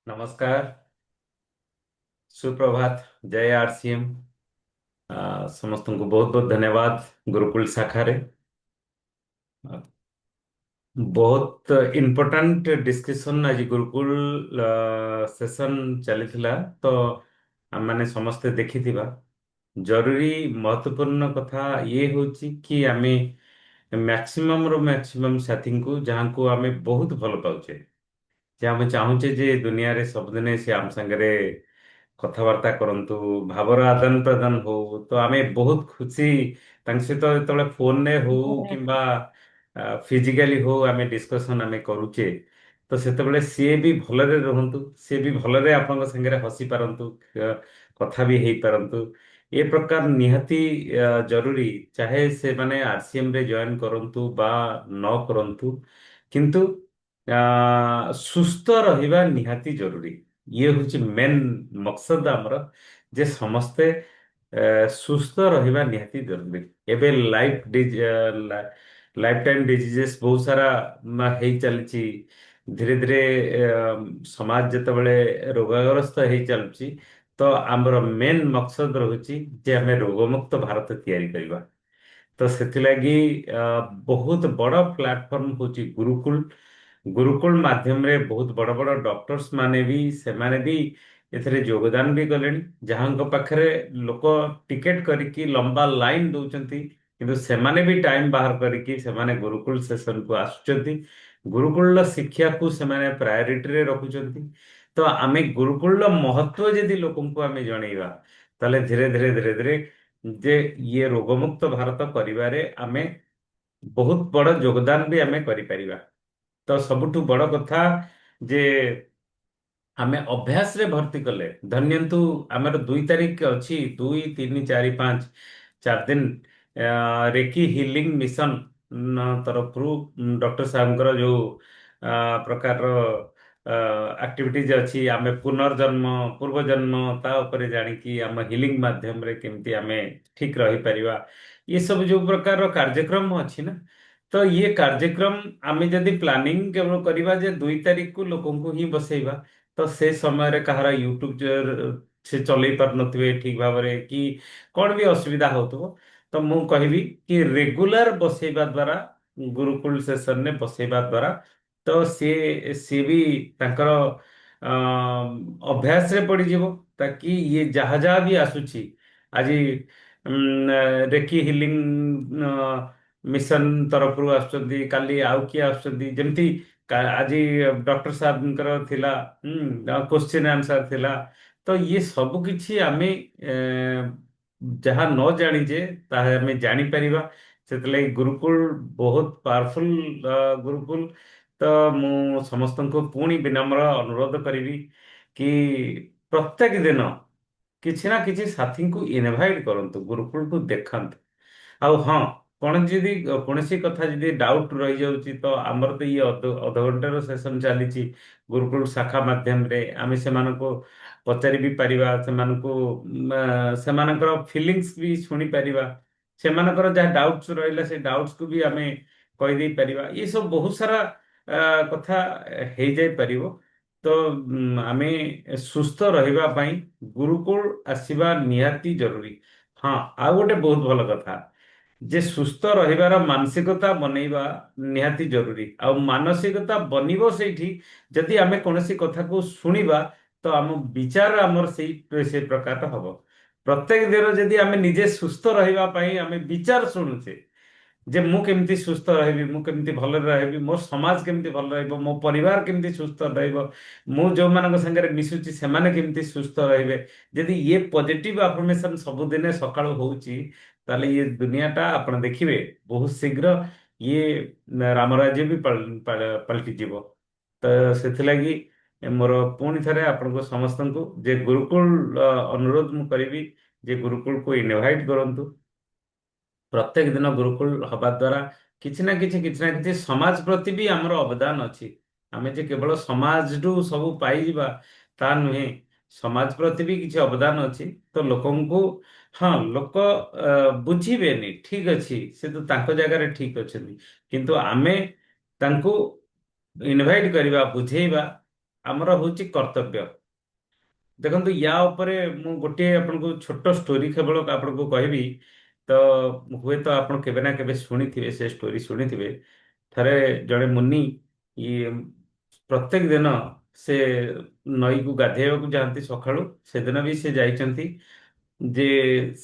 नमस्कार। सुप्रभात। जय आरसीएम। समस्त को बहुत बहुत धन्यवाद। गुरुकुल शाखारे बहुत इम्पोर्टांट डिस्कशन आज गुरुकुल सेशन चली तो आम मैंने समस्ते देखिथिबा जरूरी महत्वपूर्ण कथा ये होची कि आमे मैक्सिमम रो मैक्सिमम साथी को जहाँ को आमे बहुत भल पाउचे जे आमे चाहूचे जे दुनिया रे सबदिने से आम संगरे कथबार्ता करंतु भावर आदान प्रदान हो तो आमे बहुत खुशी तांक सहित जेतबेले फोन रे हो किंबा फिजिकली हो आमे डिस्कशन आमे करूचे तो सेतबेले सिए भी भलरे रहंतु सिए भी भलरे आपनक संगे हसी पारंतु कथा भी हेई पारंतु ए प्रकार निहाती जरूरी चाहे से माने आरसीएम रे जॉइन करंतु बा न करंतु किंतु सुस्थ रहिबा निहाती जरूरी। ये हूँ मेन मकसद आमर जे समस्ते सुस्थ रहिबा निहाती जरूरी। एबे लाइफ टाइम डिजीजेस बहुत सारा हेई चलची धीरे धीरे समाज जेतेबेले रोगाग्रस्त हेई चलची तो आमर मेन मकसद रहुची जे आमे रोगमुक्त भारत तैयारी करिबा। तो ସେଥିଲାଗି बहुत बड़ प्लेटफॉर्म होची गुरुकुल। गुरुकुल माध्यम रे बहुत बड़ बड़ डॉक्टर्स माने भी सेमाने भी एथिरे योगदान भी कलेनी जहांक पाखरे लोक टिकेट करिकी लंबा लाइन दउचंती किंतु सेमाने भी टाइम बाहर करिकी सेमाने गुरुकुल सेशन को आसुचंती। गुरुकुल शिक्षा को सेमाने प्रायोरिटी रे रखुचंती। तो आमे गुरुकुल महत्व यदि लोकंको आमे जणैबा ताले धीरे धीरे धीरे धीरे जे ये रोगमुक्त भारत करिबारे आमे बहुत बड़ योगदान भी आमे करिपारिबा। तो सबुठु बड़ कथा जे आमे अभ्यास रे भर्ती कले धन्यंतु आमर 2 तारीख अछि 2, 3, 4, 5 4 दिन रेकी हिलिंग मिशन तरफरु डॉक्टर साहब जो प्रकार एक्टिविटीज अच्छी आमे पुनर्जन्म पूर्व जन्म ता उपरे जानिकी आम हिलिंग माध्यम रे केमती आमे ठीक रही परिवा ये सब जो प्रकार कार्यक्रम अच्छी ना तो ये कार्यक्रम आमे जदि प्लानिंग केवल करिबा जे 2 तारीख को लोकन को ही बसेइबा तो से समय रे कहार यूट्यूब से चलई पार नथिबे ठीक भाबरे कि कौन भी असुविधा होतबो तो मु कहबी कि रेगुलर बसेइबा द्वारा गुरुकुल सेशन ने बसेइबा द्वारा तो सी भी तांकर अभ्यास रे पड़ीजिवो ताकि ये जहा जहा भी आसुची आज रेकी हिलिंग मिशन तरफ आसुचंती काली आउ किए आसुचंती जेमती आज डॉक्टर साहब थिला क्वेश्चन आंसर थिला तो ये सब किछि आमे जहाँ न जानिजे ताहा आमे जानी परिबा सेतलाई गुरुकुल बहुत पावरफुल गुरुकुल। तो मु समस्त को पुणी विनम्र अनुरोध करी कि प्रत्येक दिन किसी ना किसी साथी को इनभाइट करंतु गुरुकुल को देखंतु। ଆଉ ହଁ କଣ ଯଦି କୌଣସି କଥା ଯଦି ଡାଉଟ୍ ରହିଯାଉଛି ତ ଆମର ତ ଇଏ ଅଧଘଣ୍ଟାର ସେସନ ଚାଲିଛି ଗୁରୁକୁଳ ଶାଖା ମାଧ୍ୟମରେ ଆମେ ସେମାନଙ୍କୁ ପଚାରି ବି ପାରିବା ସେମାନଙ୍କୁ ସେମାନଙ୍କର ଫିଲିଙ୍ଗସ୍ ବି ଶୁଣି ପାରିବା ସେମାନଙ୍କର ଯାହା ଡାଉଟ୍ସ ରହିଲା ସେ ଡାଉଟ୍ସକୁ ବି ଆମେ କହିଦେଇ ପାରିବା ଏ ସବୁ ବହୁତ ସାରା କଥା ହେଇଯାଇ ପାରିବ। ତ ଆମେ ସୁସ୍ଥ ରହିବା ପାଇଁ ଗୁରୁକୁଳ ଆସିବା ନିହାତି ଜରୁରୀ। ହଁ ଆଉ ଗୋଟେ ବହୁତ ଭଲ କଥା ଯେ ସୁସ୍ଥ ରହିବାର ମାନସିକତା ବନେଇବା ନିହାତି ଜରୁରୀ ଆଉ ମାନସିକତା ବନିବ ସେଇଠି ଯଦି ଆମେ କୌଣସି କଥାକୁ ଶୁଣିବା ତ ଆମ ବିଚାର ଆମର ସେ ପ୍ରକାର ହବ। ପ୍ରତ୍ୟେକ ଦିନ ଯଦି ଆମେ ନିଜେ ସୁସ୍ଥ ରହିବା ପାଇଁ ଆମେ ବିଚାର ଶୁଣୁଛେ ଯେ ମୁଁ କେମିତି ସୁସ୍ଥ ରହିବି ମୁଁ କେମିତି ଭଲରେ ରହିବି ମୋ ସମାଜ କେମିତି ଭଲ ରହିବ ମୋ ପରିବାର କେମିତି ସୁସ୍ଥ ରହିବ ମୁଁ ଯୋଉମାନଙ୍କ ସାଙ୍ଗରେ ମିଶୁଛି ସେମାନେ କେମିତି ସୁସ୍ଥ ରହିବେ ଯଦି ଇଏ ପଜିଟିଭ ଆଫର୍ମେସନ ସବୁଦିନେ ସକାଳୁ ହଉଛି ତାହେଲେ ଇଏ ଦୁନିଆଟା ଆପଣ ଦେଖିବେ ବହୁତ ଶୀଘ୍ର ଇଏ ରାମରାଜ୍ୟ ବି ପାଲଟି ଯିବ। ତ ସେଥିଲାଗି ମୋର ପୁଣି ଥରେ ଆପଣଙ୍କୁ ସମସ୍ତଙ୍କୁ ଯେ ଗୁରୁକୁଳ ଅନୁରୋଧ ମୁଁ କରିବି ଯେ ଗୁରୁକୁଳକୁ ଇନଭାଇଟ୍ କରନ୍ତୁ। ପ୍ରତ୍ୟେକ ଦିନ ଗୁରୁକୁଳ ହବା ଦ୍ୱାରା କିଛି ନା କିଛି ସମାଜ ପ୍ରତି ବି ଆମର ଅବଦାନ ଅଛି। ଆମେ ଯେ କେବଳ ସମାଜରୁ ସବୁ ପାଇଯିବା ତା ନୁହେଁ ସମାଜ ପ୍ରତି ବି କିଛି ଅବଦାନ ଅଛି। ତ ଲୋକଙ୍କୁ ହଁ ଲୋକ ବୁଝିବେନି ଠିକ ଅଛି ସେ ତ ତାଙ୍କ ଜାଗାରେ ଠିକ ଅଛନ୍ତି କିନ୍ତୁ ଆମେ ତାଙ୍କୁ ଇନଭାଇଟ୍ କରିବା ବୁଝେଇବା ଆମର ହଉଛି କର୍ତ୍ତବ୍ୟ। ଦେଖନ୍ତୁ ୟା ଉପରେ ମୁଁ ଗୋଟିଏ ଆପଣଙ୍କୁ ଛୋଟ ଷ୍ଟୋରି କେବଳ ଆପଣଙ୍କୁ କହିବି। ତ ହୁଏତ ଆପଣ କେବେ ନା କେବେ ଶୁଣିଥିବେ, ସେ ଷ୍ଟୋରି ଶୁଣିଥିବେ। ଥରେ ଜଣେ ମୁନି ଇଏ ପ୍ରତ୍ୟେକ ଦିନ ସେ ନଈକୁ ଗାଧେଇବାକୁ ଯାଆନ୍ତି ସକାଳୁ। ସେଦିନ ବି ସେ ଯାଇଛନ୍ତି। ଯେ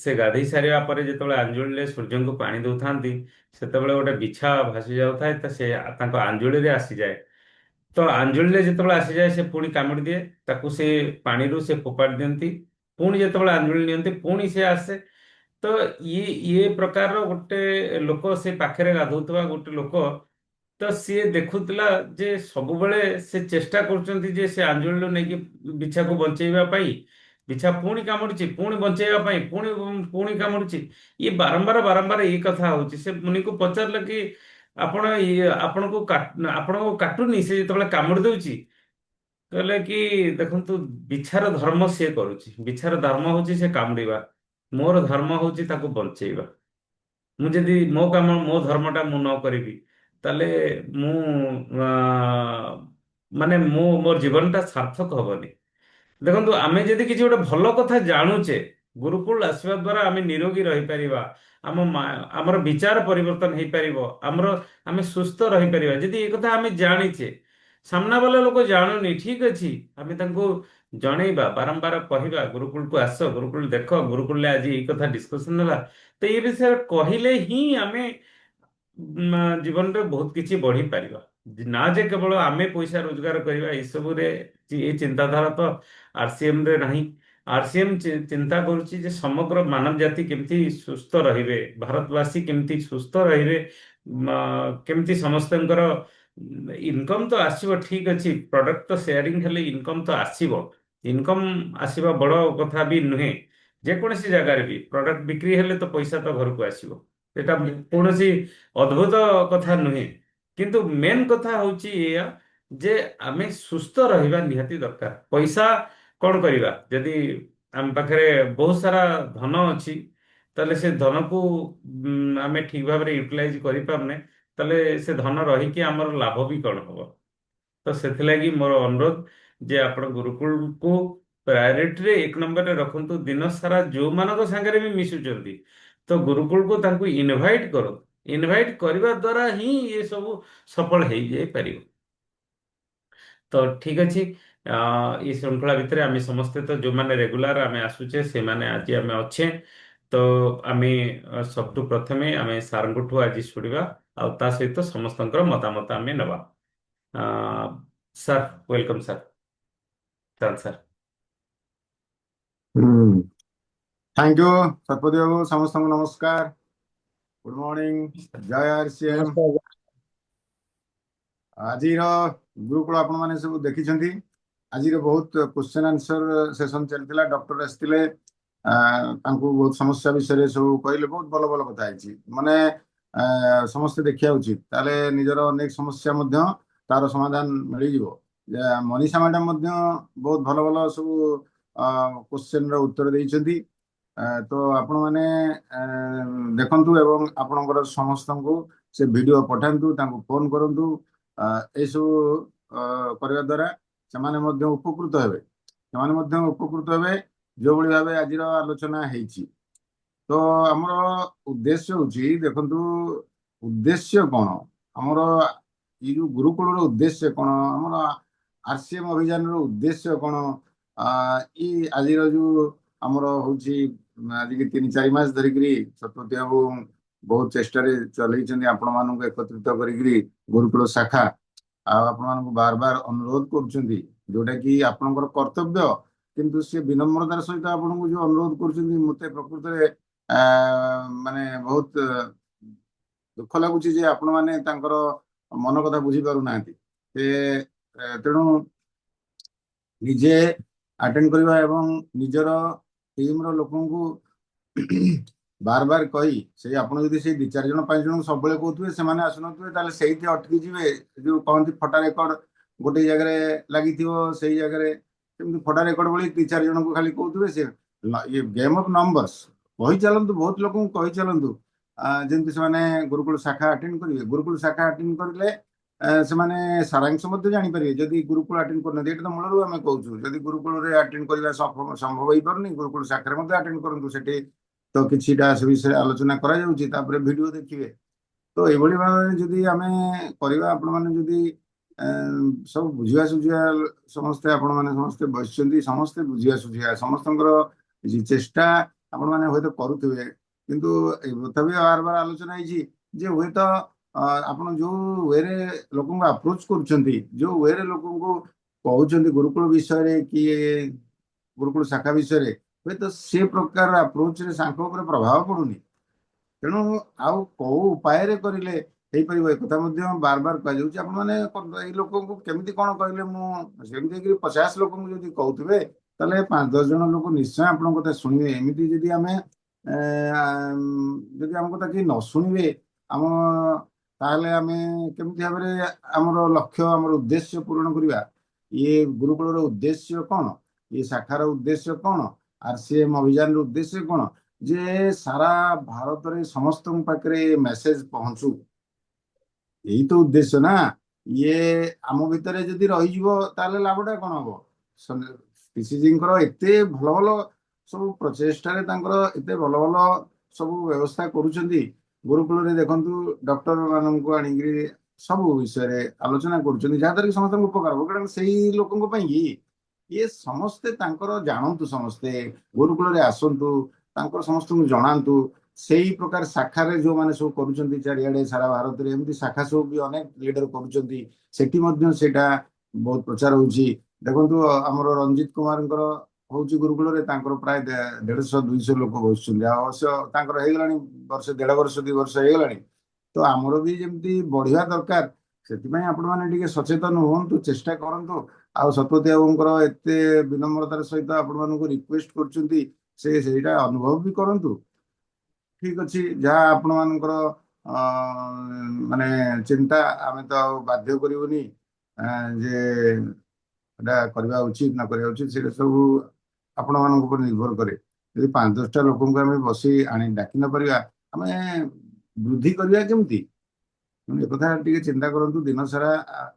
ସେ ଗାଧେଇ ସାରିବା ପରେ ଯେତେବେଳେ ଆଞ୍ଜୁଳିରେ ସୂର୍ଯ୍ୟଙ୍କୁ ପାଣି ଦଉଥାନ୍ତି, ସେତେବେଳେ ଗୋଟେ ବିଛା ଭାସି ଯାଉଥାଏ। ତ ସେ ତାଙ୍କ ଆଞ୍ଜୁଳିରେ ଆସିଯାଏ। ତ ଆଞ୍ଜୁଳିରେ ଯେତେବେଳେ ଆସିଯାଏ ସେ ପୁଣି କାମୁଡ଼ି ଦିଏ। ତାକୁ ସେ ପାଣିରୁ ସେ ଫୋପାଡ଼ି ଦିଅନ୍ତି। ପୁଣି ଯେତେବେଳେ ଆଞ୍ଜୁଳି ନିଅନ୍ତି ପୁଣି ସେ ଆସେ। ତ ଇଏ ପ୍ରକାରର ଗୋଟେ ଲୋକ, ସେ ପାଖରେ ଗାଧଉଥିବା ଗୋଟେ ଲୋକ, ତ ସିଏ ଦେଖୁଥିଲା ଯେ ସବୁବେଳେ ସେ ଚେଷ୍ଟା କରୁଛନ୍ତି ଯେ ସେ ଆଞ୍ଜୁଳିରୁ ନେଇକି ବିଛାକୁ ବଞ୍ଚେଇବା ପାଇଁ। ବିଛା ପୁଣି କାମୁଡୁଛି, ପୁଣି ବଞ୍ଚେଇବା ପାଇଁ ପୁଣି ପୁଣି କାମୁଡୁଛି। ଇଏ ବାରମ୍ବାର ବାରମ୍ବାର ଏଇ କଥା ହଉଛି। ସେ ମୁନିକୁ ପଚାରିଲେ କି ଆପଣ ଇଏ ଆପଣଙ୍କୁ କାଟୁନି ସେ ଯେତେବେଳେ କାମୁଡ଼ି ଦଉଛି? କହିଲେ କି ଦେଖନ୍ତୁ, ବିଛାର ଧର୍ମ ସିଏ କରୁଛି। ବିଛାର ଧର୍ମ ହଉଛି ସେ କାମୁଡିବା। ମୋର ଧର୍ମ ହଉଛି ତାକୁ ବଞ୍ଚେଇବା। ମୁଁ ଯଦି ମୋ କାମ ମୋ ଧର୍ମଟା ମୁଁ ନ କରିବି, ତାହେଲେ ମୁଁ ମାନେ ମୋ ଜୀବନଟା ସାର୍ଥକ ହବନି। ଦେଖନ୍ତୁ, ଆମେ ଯଦି କିଛି ଗୋଟେ ଭଲ କଥା ଜାଣୁଛେ, ଗୁରୁକୁଳ ଆସିବା ଦ୍ୱାରା ଆମେ ନିରୋଗୀ ରହିପାରିବା। ଆମର ବିଚାର ପରିବର୍ତ୍ତନ ହେଇପାରିବ। ଆମେ ସୁସ୍ଥ ରହିପାରିବା ଯଦି ଏ କଥା ଆମେ ଜାଣିଛେ। ସାମ୍ନା ବାଲା ଲୋକ ଜାଣୁନି, ଠିକ ଅଛି, ଆମେ ତାଙ୍କୁ ଜଣେଇବା, ବାରମ୍ବାର କହିବା ଗୁରୁକୁଳକୁ ଆସ, ଗୁରୁକୁଳ ଦେଖ, ଗୁରୁକୁଳରେ ଆଜି ଏଇ କଥା ଡିସ୍କସନ ହେଲା। ତ ଏ ବିଷୟରେ କହିଲେ ହିଁ ଆମେ ଜୀବନରେ ବହୁତ କିଛି ବଢି ପାରିବା। ନା ଯେ କେବଳ ଆମେ ପଇସା ରୋଜଗାର କରିବା ଏସବୁରେ। ଏ ଚିନ୍ତାଧାରା ତ ଆରସିଏମ ରେ ନାହିଁ। ଆରସିଏମ ଚିନ୍ତା କରୁଛି ଯେ ସମଗ୍ର ମାନବ ଜାତି କେମିତି ସୁସ୍ଥ ରହିବେ, ଭାରତବାସୀ କେମିତି ସୁସ୍ଥ ରହିବେ, କେମିତି ସମସ୍ତଙ୍କର ଇନକମ ତ ଆସିବ। ଠିକ ଅଛି, ପ୍ରଡକ୍ଟ ତ ସେୟାରିଂ ହେଲେ ଇନକମ ତ ଆସିବ। ଇନକମ ଆସିବା ବଡ କଥା ବି ନୁହେଁ। ଯେକୌଣସି ଜାଗାରେ ବି ପ୍ରଡକ୍ଟ ବିକ୍ରି ହେଲେ ତ ପଇସା ତ ଘରକୁ ଆସିବ। ଏଟା କୌଣସି ଅଦ୍ଭୁତ କଥା ନୁହେଁ। କିନ୍ତୁ ମେନ୍ କଥା ହଉଛି ଏଇଆ ଯେ ଆମେ ସୁସ୍ଥ ରହିବା ନିହାତି ଦରକାର। ପଇସା କଣ କରିବା? ଯଦି ଆମ ପାଖରେ ବହୁତ ସାରା ଧନ ଅଛି, ତାହେଲେ ସେ ଧନକୁ ଆମେ ଠିକ ଭାବରେ ୟୁଟିଲାଇଜ କରିପାରୁନେ, ତାହେଲେ ସେ ଧନ ରହିକି ଆମର ଲାଭ ବି କଣ ହବ? ତ ସେଥିଲାଗି ମୋର ଅନୁରୋଧ ଯେ ଆପଣ ଗୁରୁକୁଳକୁ ପ୍ରାୟୋରିଟିରେ 1 ନମ୍ବରରେ ରଖନ୍ତୁ। ଦିନ ସାରା ଯୋଉମାନଙ୍କ ସାଙ୍ଗରେ ବି ମିଶୁଛନ୍ତି, ତ ଗୁରୁକୁଳକୁ ତାଙ୍କୁ ଇନଭାଇଟ୍ କରନ୍ତୁ। ଇନଭାଇଟ୍ କରିବା ଦ୍ୱାରା ହିଁ ଏ ସବୁ ସଫଳ ହେଇଯାଇପାରିବ। ତ ଠିକ ଅଛି। ଏଇ ଶୃଙ୍ଖଳା ଭିତରେ ଆମେ ସମସ୍ତେ, ତ ଯୋଉମାନେ ରେଗୁଲାର ଆମେ ଆସୁଛେ, ସେମାନେ ଆଜି ଆମେ ଅଛେ। ତ ଆମେ ସବୁଠୁ ପ୍ରଥମେ ଆମେ ସାରଙ୍କଠୁ ଆଜି ଶୁଣିବା, ଆଉ ତା ସହିତ ସମସ୍ତଙ୍କର ମତାମତ ଆମେ ନେବା। Sir, welcome sir. ଚାଲ ସାର୍। थैंक यू शतपति बाबू। समस्त नमस्कार, गुड मॉर्निंग, जय आरसीएम। नमस्कार। आज गुरुकुल आपण मैंने सब देखी। आज बहुत क्वेश्चन आंसर सेशन चलता। डॉक्टर आसते बहुत समस्या विषय सब कहले, बहुत भल भल कथा माने समस्ते देखा उचित। ताले निजर अनेक समस्या तार समाधान मिल जाव। मनीषा मैडम बहुत भल भल सब क्वेश्चन उत्तर देइछंती। तो आपण माने देखंतु एवं आपणकर समस्त को से वीडियो पठांतु, तांको फोन करंतु। सब करने द्वारा से उपकृत हेबे, से उपकृत हेबे जो भली भाव आज आलोचना हेछि। तो हमर उद्देश्य होछि, देखंतु उद्देश्य कौन हमर ये जो गुरुकुल उद्देश्य कौन, हमर आरसीएम अभियान उद्देश्य कौन, ये आज जो हमर होछि आज के 3-4 मास धरिकी शतपति बाबू बहुत चेष्टा चलई आपण मानक एकत्रित करी गुरुकुल शाखा आपण बार बार अनुरोध करुँच, जोटा कि आपणकर कर्तव्य, किंतु से विनम्रतार सहित आपन को जो अनुरोध करुँच, मत प्रकृत माने बहुत दुख लगुच आपण मैंने मन कथा बुझी पारु ना। तेणु निजे अटेंड करवा एवं निजर टीम रो लोकन को बार बार कही से आपन जदि से 2-4 जन 5 जन सब कहते से आसुनथे, ताले से अटकी जीवे। जो कहती फटा रेकर्ड गोटे जगह लगी से जगह फटा रेकर्ड भाई 2-4 जन को खाली कहते से ये गेम ऑफ नंबर्स कही चलतु। बहुत लोक कही चलतु जमी से गुरुकुल शाखा अटेंड करेंगे। गुरुकुल शाखा अटेंड करें ସେମାନେ ସାରାଂଶ ମଧ୍ୟ ଜାଣିପାରିବେ ଯଦି ଗୁରୁକୁଳ ଆଟେଣ୍ଡ କରୁନାହାନ୍ତି। ଏଇଟା ତ ମୂଳରୁ ଆମେ କହୁଛୁ, ଯଦି ଗୁରୁକୁଳରେ ଆଟେଣ୍ଡ କରିବା ସମ୍ଭବ ହେଇପାରୁନି, ଗୁରୁକୁଳ ଶାଖାରେ ମଧ୍ୟ ଆଟେଣ୍ଡ କରନ୍ତୁ। ସେଠି ତ କିଛିଟା ସେ ବିଷୟରେ ଆଲୋଚନା କରାଯାଉଛି, ତାପରେ ଭିଡ଼ିଓ ଦେଖିବେ। ତ ଏଇଭଳି ଭାବରେ ଯଦି ଆମେ କରିବା, ଆପଣମାନେ ଯଦି ସବୁ ବୁଝିବା ସୁଝିବା, ସମସ୍ତେ ଆପଣମାନେ ସମସ୍ତେ ବସିଛନ୍ତି, ସମସ୍ତେ ବୁଝିବା ସୁଝିବା, ସମସ୍ତଙ୍କର କିଛି ଚେଷ୍ଟା ଆପଣମାନେ ହୁଏତ କରୁଥିବେ, କିନ୍ତୁ ଏ ତଥାପି ବାର ବାର ଆଲୋଚନା ହେଇଛି ଯେ ହୁଏତ ଆପଣ ଯୋଉ ୱେରେ ଲୋକଙ୍କୁ ଆପ୍ରୋଚ୍ କରୁଛନ୍ତି, ଯୋଉ ୱେରେ ଲୋକଙ୍କୁ କହୁଛନ୍ତି ଗୁରୁକୁଳ ବିଷୟରେ କି ଗୁରୁକୁଳ ଶାଖା ବିଷୟରେ, ହୁଏତ ସେ ପ୍ରକାର ଆପ୍ରୋଚରେ ତାଙ୍କ ଉପରେ ପ୍ରଭାବ ପଡୁନି। ତେଣୁ ଆଉ କୋଉ ଉପାୟରେ କରିଲେ ହେଇପାରିବ, ଏକଥା ମଧ୍ୟ ବାର ବାର କୁହାଯାଉଛି। ଆପଣମାନେ ଏଇ ଲୋକଙ୍କୁ କେମିତି କଣ କହିଲେ, ମୁଁ ସେମିତି କି 50 ଲୋକଙ୍କୁ ଯଦି କହୁଥିବେ, ତାହେଲେ 5-10 ଜଣ ଲୋକ ନିଶ୍ଚୟ ଆପଣଙ୍କ କଥା ଶୁଣିବେ। ଏମିତି ଯଦି ଆମେ ଯଦି ଆମ କଥା କେହି ନ ଶୁଣିବେ, ଆମ ତାହେଲେ ଆମେ କେମିତି ଭାବରେ ଆମର ଲକ୍ଷ୍ୟ, ଆମର ଉଦ୍ଦେଶ୍ୟ ପୂରଣ କରିବା? ଇଏ ଗୁରୁକୁଳର ଉଦ୍ଦେଶ୍ୟ କଣ? ଇଏ ଶାଖାର ଉଦ୍ଦେଶ୍ୟ କଣ? RCM ଅଭିଯାନର ଉଦ୍ଦେଶ୍ୟ କଣ? ଯେ ସାରା ଭାରତରେ ସମସ୍ତଙ୍କ ପାଖରେ ମେସେଜ ପହଞ୍ଚୁ, ଏଇ ତ ଉଦ୍ଦେଶ୍ୟ ନା। ଇଏ ଆମ ଭିତରେ ଯଦି ରହିଯିବ, ତାହେଲେ ଲାଭଟା କଣ ହବ? ପିସିଜିଙ୍କର ଏତେ ଭଲ ଭଲ ସବୁ ପ୍ରଚେଷ୍ଟାରେ, ତାଙ୍କର ଏତେ ଭଲ ଭଲ ସବୁ ବ୍ୟବସ୍ଥା କରୁଛନ୍ତି। ଗୁରୁକୁଳରେ ଦେଖନ୍ତୁ, ଡକ୍ଟର ମାନଙ୍କୁ ଆଣିକିରି ସବୁ ବିଷୟରେ ଆଲୋଚନା କରୁଛନ୍ତି, ଯାହାଦ୍ୱାରା କି ସମସ୍ତଙ୍କୁ ଉପକାର ହବ। କାରଣ ସେଇ ଲୋକଙ୍କ ପାଇଁ କି ଇଏ ସମସ୍ତେ ତାଙ୍କର ଜାଣନ୍ତୁ, ସମସ୍ତେ ଗୁରୁକୁଳରେ ଆସନ୍ତୁ, ତାଙ୍କର ସମସ୍ତଙ୍କୁ ଜଣାନ୍ତୁ। ସେଇ ପ୍ରକାର ଶାଖାରେ ଯୋଉମାନେ ସବୁ କରୁଛନ୍ତି ଚାରିଆଡେ ସାରା ଭାରତରେ, ଏମିତି ଶାଖା ସବୁ ବି ଅନେକ ଲିଡର କରୁଛନ୍ତି, ସେଠି ମଧ୍ୟ ସେଇଟା ବହୁତ ପ୍ରଚାର ହଉଛି। ଦେଖନ୍ତୁ, ଆମର ରଞ୍ଜିତ କୁମାରଙ୍କର ହଉଛି ଗୁରୁକୁଳରେ, ତାଙ୍କର ପ୍ରାୟ 150-200 ଲୋକ ବସୁଛନ୍ତି। ଆଉ ଅବଶ୍ୟ ତାଙ୍କର ହେଇଗଲାଣି ବର୍ଷେ, 1.5 ବର୍ଷ 2 ବର୍ଷ ହେଇଗଲାଣି। ତ ଆମର ବି ଯେମିତି ବଢିବା ଦରକାର, ସେଥିପାଇଁ ଆପଣମାନେ ଟିକେ ସଚେତନ ହୁଅନ୍ତୁ, ଚେଷ୍ଟା କରନ୍ତୁ। ଆଉ ଶତପଥୀ ବାବୁଙ୍କର ଏତେ ବିନମ୍ରତାର ସହିତ ଆପଣମାନଙ୍କୁ ରିକ୍ୱେଷ୍ଟ କରୁଛନ୍ତି, ସେଇଟା ଅନୁଭବ ବି କରନ୍ତୁ। ଠିକ ଅଛି, ଯାହା ଆପଣମାନଙ୍କର ମାନେ ଚିନ୍ତା, ଆମେ ତ ଆଉ ବାଧ୍ୟ କରିବୁନି ଯେ ଏଟା କରିବା ଉଚିତ ନ କରିବା ଉଚିତ, ସେଇଟା ସବୁ ଆପଣମାନଙ୍କ ଉପରେ ନିର୍ଭର କରେ। ଯଦି 5-10ଟା ଲୋକଙ୍କୁ ଆମେ ବସି ଆଣି ଡାକି ନ ପାରିବା, ଆମେ ବୃଦ୍ଧି କରିବା କେମିତି? ଏକଥା ଟିକେ ଚିନ୍ତା କରନ୍ତୁ। ଦିନ ସାରା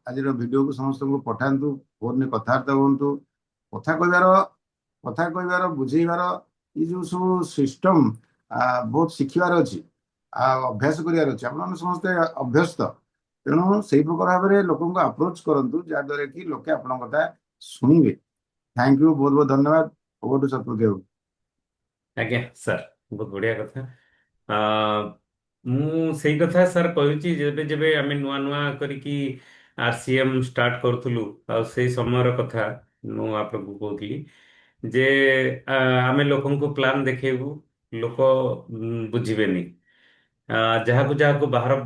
ଆଜିର ଭିଡିଓକୁ ସମସ୍ତଙ୍କୁ ପଠାନ୍ତୁ, ଫୋନରେ କଥାବାର୍ତ୍ତା ହୁଅନ୍ତୁ। କଥା କହିବାର କଥା କହିବାର, ବୁଝେଇବାର, ଏଇ ଯୋଉ ସବୁ ସିଷ୍ଟମ ବହୁତ ଶିଖିବାର ଅଛି, ଆଉ ଅଭ୍ୟାସ କରିବାର ଅଛି। ଆପଣମାନେ ସମସ୍ତେ ଅଭ୍ୟସ୍ତ, ତେଣୁ ସେଇ ପ୍ରକାର ଭାବରେ ଲୋକଙ୍କୁ ଆପ୍ରୋଚ କରନ୍ତୁ, ଯାହାଦ୍ୱାରା କି ଲୋକେ ଆପଣଙ୍କ କଥା ଶୁଣିବେ। ଥ୍ୟାଙ୍କ ୟୁ, ବହୁତ ବହୁତ ଧନ୍ୟବାଦ। ଓଭର ଟୁ ଶତପଥୀ ବାବୁ। ଆଜ୍ଞା ସାର୍, ବହୁତ ବଢିଆ କଥା। ମୁଁ ସେଇ କଥା ସାର୍ କହୁଛି, ଯେବେ ଯେବେ ଆମେ ନୂଆ ନୂଆ କରିକି RCM ଷ୍ଟାର୍ଟ କରୁଥିଲୁ, ଆଉ ସେଇ ସମୟର କଥା ମୁଁ ଆପଣଙ୍କୁ କହୁଥିଲି ଯେ ଆ, ଆମେ ଲୋକଙ୍କୁ ପ୍ଲାନ୍ ଦେଖେଇବୁ, ଲୋକ ବୁଝିବେନି। ଯାହାକୁ ଯାହାକୁ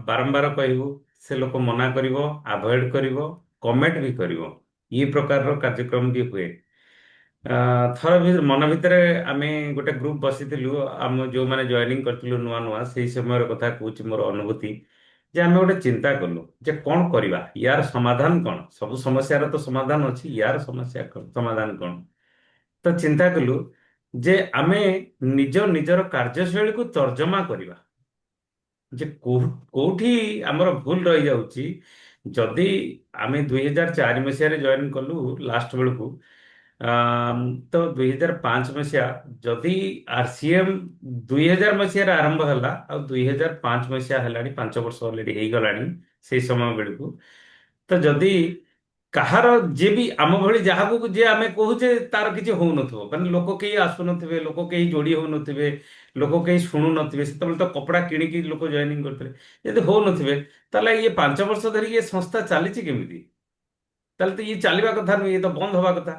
ବାରମ୍ବାର କହିବୁ, ସେ ଲୋକ ମନା କରିବ, ଆଭଏଡ୍ କରିବ, କମେଣ୍ଟ ବି କରିବ। ଏ ପ୍ରକାରର କାର୍ଯ୍ୟକ୍ରମ ବି ହୁଏ। ଥର ମନ ଭିତରେ ଆମେ ଗୋଟେ ଗ୍ରୁପ ବସିଥିଲୁ, ଆମ ଯୋଉମାନେ ଜଏନିଂ କରିଥିଲୁ ନୂଆ ନୂଆ, ସେଇ ସମୟର କଥା କହୁଛି, ମୋର ଅନୁଭୂତି ଯେ ଆମେ ଗୋଟେ ଚିନ୍ତା କଲୁ ଯେ କଣ କରିବା, ୟାର ସମାଧାନ କଣ? ସବୁ ସମସ୍ୟାର ତ ସମାଧାନ ଅଛି, ୟାର ସମସ୍ୟା କଣ, ସମାଧାନ କଣ? ତ ଚିନ୍ତା କଲୁ ଯେ ଆମେ ନିଜର କାର୍ଯ୍ୟଶୈଳୀକୁ ତର୍ଜମା କରିବା, ଯେ କୋଉଠି ଆମର ଭୁଲ ରହିଯାଉଛି। ଯଦି ଆମେ 2004 ମସିହାରେ ଜଏନ୍ କଲୁ ଲାଷ୍ଟ ବେଳକୁ, ତ 2005 ମସିହା, ଯଦି RCM 2000 ମସିହାରେ ଆରମ୍ଭ ହେଲା, ଆଉ 2005 ମସିହା ହେଲାଣି, 5 ବର୍ଷ ଅଲରେଡି ହେଇଗଲାଣି ସେଇ ସମୟ ବେଳକୁ। ତ ଯଦି କାହାର ଯିଏ ବି ଆମ ଭଳି ଯାହାକୁ ଯିଏ ଆମେ କହୁଛେ ତାର କିଛି ହଉନଥିବ, ମାନେ ଲୋକ କେହି ଆସୁନଥିବେ, ଲୋକ କେହି ଯୋଡି ହଉନଥିବେ, ଲୋକ କେହି ଶୁଣୁନଥିବେ, ସେତେବେଳେ ତ କପଡା କିଣିକି ଲୋକ ଜଏନିଂ କରିଥିଲେ, ଯଦି ହଉନଥିବେ, ତାହେଲେ ଇଏ 5 ବର୍ଷ ଧରିକି ଏ ସଂସ୍ଥା ଚାଲିଛି କେମିତି? ତାହେଲେ ତ ଇଏ ଚାଲିବା କଥା ନୁହେଁ, ଇଏ ତ ବନ୍ଦ ହବା କଥା।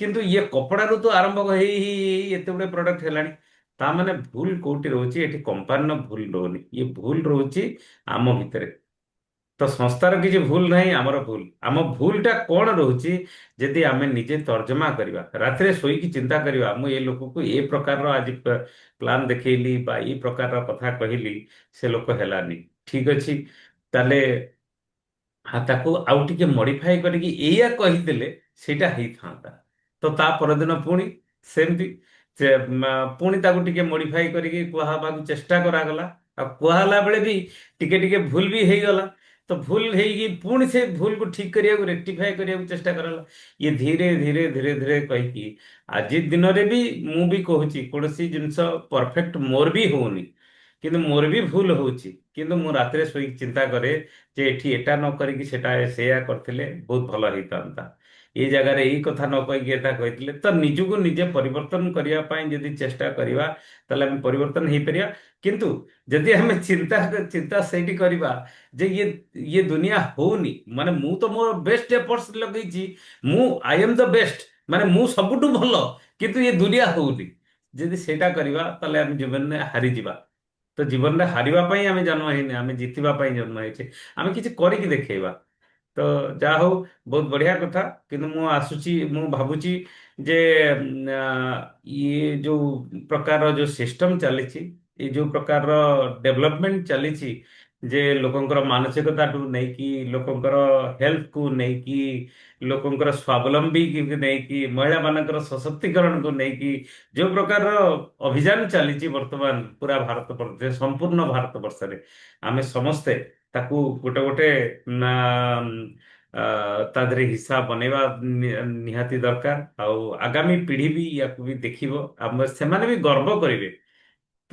କିନ୍ତୁ ଇଏ କପଡାରୁ ତ ଆରମ୍ଭ ହେଇ ହେଇ ହେଇ ଏତେ ଗୁଡେ ପ୍ରଡକ୍ଟ ହେଲାଣି। ତା ମାନେ ଭୁଲ କୋଉଠି ରହୁଛି? ଏଠି କମ୍ପାନୀର ଭୁଲ ରହୁନି, ଇଏ ଭୁଲ ରହୁଛି ଆମ ଭିତରେ। ତ ସଂସ୍ଥାର କିଛି ଭୁଲ ନାହିଁ, ଆମର ଭୁଲ। ଆମ ଭୁଲଟା କଣ ରହୁଛି? ଯଦି ଆମେ ନିଜେ ତର୍ଜମା କରିବା, ରାତିରେ ଶୋଇକି ଚିନ୍ତା କରିବା, ମୁଁ ଏ ଲୋକକୁ ଏ ପ୍ରକାରର ଆଜି ପ୍ଲାନ୍ ଦେଖେଇଲି ବା ଏ ପ୍ରକାରର କଥା କହିଲି, ସେ ଲୋକ ହେଲାନି, ଠିକ ଅଛି, ତାହେଲେ ତାକୁ ଆଉ ଟିକେ ମଡିଫାଇ କରିକି ଏଇଆ କହିଦେଲେ ସେଇଟା ହେଇଥାନ୍ତା। ତ ତା ପରଦିନ ପୁଣି ସେମିତି ସେ ପୁଣି ତାକୁ ଟିକେ ମଡିଫାଇ କରିକି କୁହାହବାକୁ ଚେଷ୍ଟା କରାଗଲା। ଆଉ କୁହାହେଲା ବେଳେ ବି ଟିକେ ଟିକେ ଭୁଲ ବି ହେଇଗଲା। ତ ଭୁଲ ହେଇକି ପୁଣି ସେ ଭୁଲକୁ ଠିକ କରିବାକୁ ରେକ୍ଟିଫାଏ କରିବାକୁ ଚେଷ୍ଟା କରାଗଲା। ଇଏ ଧୀରେ ଧୀରେ ଧୀରେ ଧୀରେ କହିକି ଆଜି ଦିନରେ ବି ମୁଁ ବି କହୁଛି କୌଣସି ଜିନିଷ ପରଫେକ୍ଟ ମୋର ବି ହଉନି, କିନ୍ତୁ ମୋର ବି ଭୁଲ ହଉଛି। କିନ୍ତୁ ମୁଁ ରାତିରେ ଶୋଇକି ଚିନ୍ତା କରେ ଯେ ଏଠି ଏଟା ନ କରିକି ସେଟା ସେଇଆ କରିଥିଲେ ବହୁତ ଭଲ ହେଇଥାନ୍ତା, ଏଇ ଜାଗାରେ ଏଇ କଥା ନ କହିକି ଏଟା କହିଥିଲେ। ତ ନିଜକୁ ନିଜେ ପରିବର୍ତ୍ତନ କରିବା ପାଇଁ ଯଦି ଚେଷ୍ଟା କରିବା ତାହେଲେ ଆମେ ପରିବର୍ତ୍ତନ ହେଇପାରିବା। କିନ୍ତୁ ଯଦି ଆମେ ଚିନ୍ତା ଚିନ୍ତା ସେଇଠି କରିବା ଯେ ଇଏ ଦୁନିଆ ହଉନି, ମାନେ ମୁଁ ତ ମୋର ବେଷ୍ଟ ଏଫର୍ଟସ ଲଗେଇଛି, ମୁଁ ଆଇ ଏମ୍ ଦ ବେଷ୍ଟ, ମାନେ ମୁଁ ସବୁଠୁ ଭଲ, କିନ୍ତୁ ଏ ଦୁନିଆ ହଉନି, ଯଦି ସେଇଟା କରିବା ତାହେଲେ ଆମେ ଜୀବନରେ ହାରିଯିବା। ତ ଜୀବନରେ ହାରିବା ପାଇଁ ଆମେ ଜନ୍ମ ହେଇନେ, ଆମେ ଜିତିବା ପାଇଁ ଜନ୍ମ ହେଇଛେ। ଆମେ କିଛି କରିକି ଦେଖେଇବା। ତ ଯାହା ହଉ, ବହୁତ ବଢିଆ କଥା। କିନ୍ତୁ ମୁଁ ଆସୁଛି, ମୁଁ ଭାବୁଛି ଯେ ଇଏ ଯୋଉ ପ୍ରକାର ଯୋଉ ସିଷ୍ଟମ ଚାଲିଛି, ଏଇ ଯୋଉ ପ୍ରକାରର ଡେଭଲପମେଣ୍ଟ ଚାଲିଛି, ଯେ ଲୋକଙ୍କର ମାନସିକତାଠୁ ନେଇକି, ଲୋକଙ୍କର ହେଲ୍ଥକୁ ନେଇକି, ଲୋକଙ୍କର ସ୍ୱାବଲମ୍ବୀ ନେଇକି, ମହିଳା ମାନଙ୍କର ସଶକ୍ତିକରଣକୁ ନେଇକି ଯୋଉ ପ୍ରକାରର ଅଭିଯାନ ଚାଲିଛି ବର୍ତ୍ତମାନ ପୁରା ଭାରତ ବର୍ଷ, ସମ୍ପୂର୍ଣ୍ଣ ଭାରତ ବର୍ଷରେ, ଆମେ ସମସ୍ତେ ତାକୁ ଗୋଟେ ଗୋଟେ ନା, ତା ଦେହରେ ହିସାବ ବନେଇବା ନିହାତି ଦରକାର। ଆଉ ଆଗାମୀ ପିଢି ବି ୟାକୁ ବି ଦେଖିବ, ସେମାନେ ବି ଗର୍ବ କରିବେ। ତ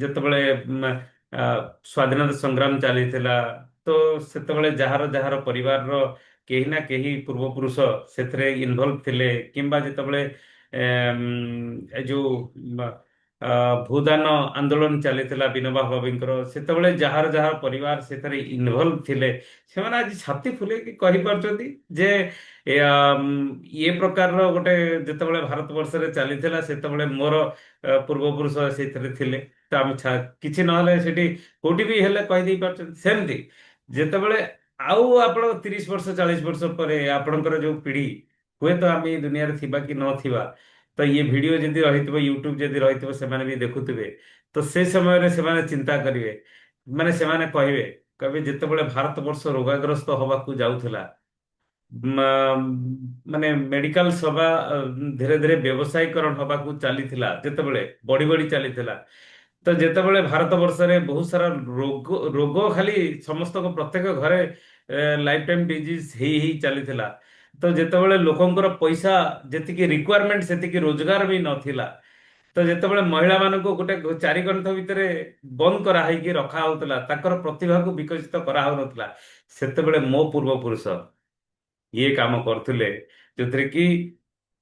ଯେତେବେଳେ ଆ, ସ୍ୱାଧୀନତା ସଂଗ୍ରାମ ଚାଲିଥିଲା, ତ ସେତେବେଳେ ଯାହାର ଯାହାର ପରିବାରର କେହି ନା କେହି ପୂର୍ବପୁରୁଷ ସେଥିରେ ଇନଭଲ୍ଭ ଥିଲେ, କିମ୍ବା ଯେତେବେଳେ ଏ ଯୋଉ ଆ, ଭୂଦାନ ଆନ୍ଦୋଳନ ଚାଲିଥିଲା ବିନୋବା ଭାବେଙ୍କର, ସେତେବେଳେ ଯାହାର ଯାହାର ପରିବାର ସେଥିରେ ଇନଭଲ୍ଭ ଥିଲେ, ସେମାନେ ଆଜି ଛାତି ଫୁଲେଇକି କହିପାରୁଛନ୍ତି ଯେ ଇଏ ପ୍ରକାରର ଗୋଟେ ଯେତେବେଳେ ଭାରତ ବର୍ଷରେ ଚାଲିଥିଲା, ସେତେବେଳେ ମୋର ପୂର୍ବପୁରୁଷ ସେଇଥିରେ ଥିଲେ। ତ ଆମେ କିଛି ନହେଲେ ସେଠି କୋଉଠି ବି ହେଲେ କହିଦେଇ ପାରୁଛନ୍ତି। ସେମିତି ଯେତେବେଳେ ଆଉ ଆପଣ 30 ବର୍ଷ 40 ବର୍ଷ ପରେ ଆପଣଙ୍କର ଯୋଉ ପିଢି, ହୁଏତ ଆମେ ଏଇ ଦୁନିଆରେ ଥିବା କି ନଥିବା, ତ ଇଏ ଭିଡିଓ ଯଦି ରହିଥିବ, ୟୁଟ୍ୟୁବ ଯଦି ରହିଥିବ, ସେମାନେ ବି ଦେଖୁଥିବେ। ତ ସେ ସମୟରେ ସେମାନେ ଚିନ୍ତା କରିବେ, ମାନେ ସେମାନେ କହିବେ, ଯେତେବେଳେ ଭାରତ ବର୍ଷ ରୋଗାଗ୍ରସ୍ତ ହବାକୁ ଯାଉଥିଲା, ମାନେ ମେଡିକାଲ ସେବା ଧୀରେ ଧୀରେ ବ୍ୟବସାୟୀକରଣ ହବାକୁ ଚାଲିଥିଲା, ଯେତେବେଳେ ବଢି ବଢି ଚାଲିଥିଲା, ତ ଯେତେବେଳେ ଭାରତ ବର୍ଷରେ ବହୁତ ସାରା ରୋଗ ରୋଗ ଖାଲି ସମସ୍ତଙ୍କ ପ୍ରତ୍ୟେକ ଘରେ ଲାଇଫ ଟାଇମ ଡିଜିଜ ହେଇ ହେଇ ଚାଲିଥିଲା, ତ ଯେତେବେଳେ ଲୋକଙ୍କର ପଇସା ଯେତିକି ରିକ୍ୱାରମେଣ୍ଟ ସେତିକି ରୋଜଗାର ବି ନଥିଲା, ତ ଯେତେବେଳେ ମହିଳା ମାନଙ୍କୁ ଗୋଟେ ଚାରି କାନ୍ଥ ଭିତରେ ବନ୍ଦ କରାହେଇକି ରଖା ହଉଥିଲା, ତାଙ୍କର ପ୍ରତିଭାକୁ ବିକଶିତ କରାହଉନଥିଲା, ସେତେବେଳେ ମୋ ପୂର୍ବପୁରୁଷ ଇଏ କାମ କରୁଥିଲେ, ଯୋଉଥିରେ କି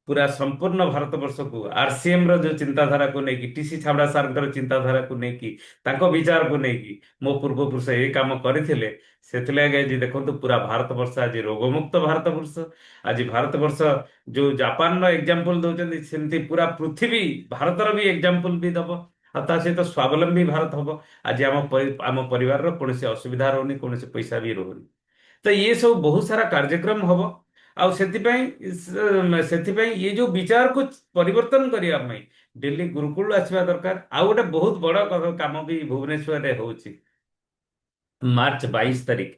ପୁରା ସମ୍ପୂର୍ଣ୍ଣ ଭାରତ ବର୍ଷକୁ ଆରସିଏମ ର ଯୋଉ ଚିନ୍ତାଧାରାକୁ ନେଇକି, ଟିସି ଛାବଡା ସାର୍ଙ୍କର ଚିନ୍ତାଧାରାକୁ ନେଇକି, ତାଙ୍କ ବିଚାରକୁ ନେଇକି ମୋ ପୂର୍ବପୁରୁଷ ଏ କାମ କରିଥିଲେ। ସେଥିଲାଗି ଆଜି ଦେଖନ୍ତୁ ପୁରା ଭାରତ ବର୍ଷ ଆଜି ରୋଗମୁକ୍ତ ଭାରତ ବର୍ଷ। ଆଜି ଭାରତ ବର୍ଷ ଯୋଉ ଜାପାନର ଏକ୍ଜାମ୍ପଲ ଦଉଛନ୍ତି, ସେମିତି ପୁରା ପୃଥିବୀ ଭାରତର ବି ଏକ୍ଜାମ୍ପଲ ବି ଦବ। ଆଉ ତା ସହିତ ସ୍ୱାବଲମ୍ବୀ ଭାରତ ହବ। ଆଜି ଆମ ପରିବାରର କୌଣସି ଅସୁବିଧା ରହୁନି, କୌଣସି ପଇସା ବି ରହୁନି। ତ ଇଏ ସବୁ ବହୁତ ସାରା କାର୍ଯ୍ୟକ୍ରମ ହବ। ଆଉ ସେଥିପାଇଁ ଇଏ ଯୋଉ ବିଚାରକୁ ପରିବର୍ତ୍ତନ କରିବା ପାଇଁ ଡେଲି ଗୁରୁକୁଳ ଆସିବା ଦରକାର। ଆଉ ଗୋଟେ ବହୁତ ବଡ କାମ ବି ଭୁବନେଶ୍ୱରରେ ହଉଛି। ମାର୍ଚ୍ଚ 22 ତାରିଖ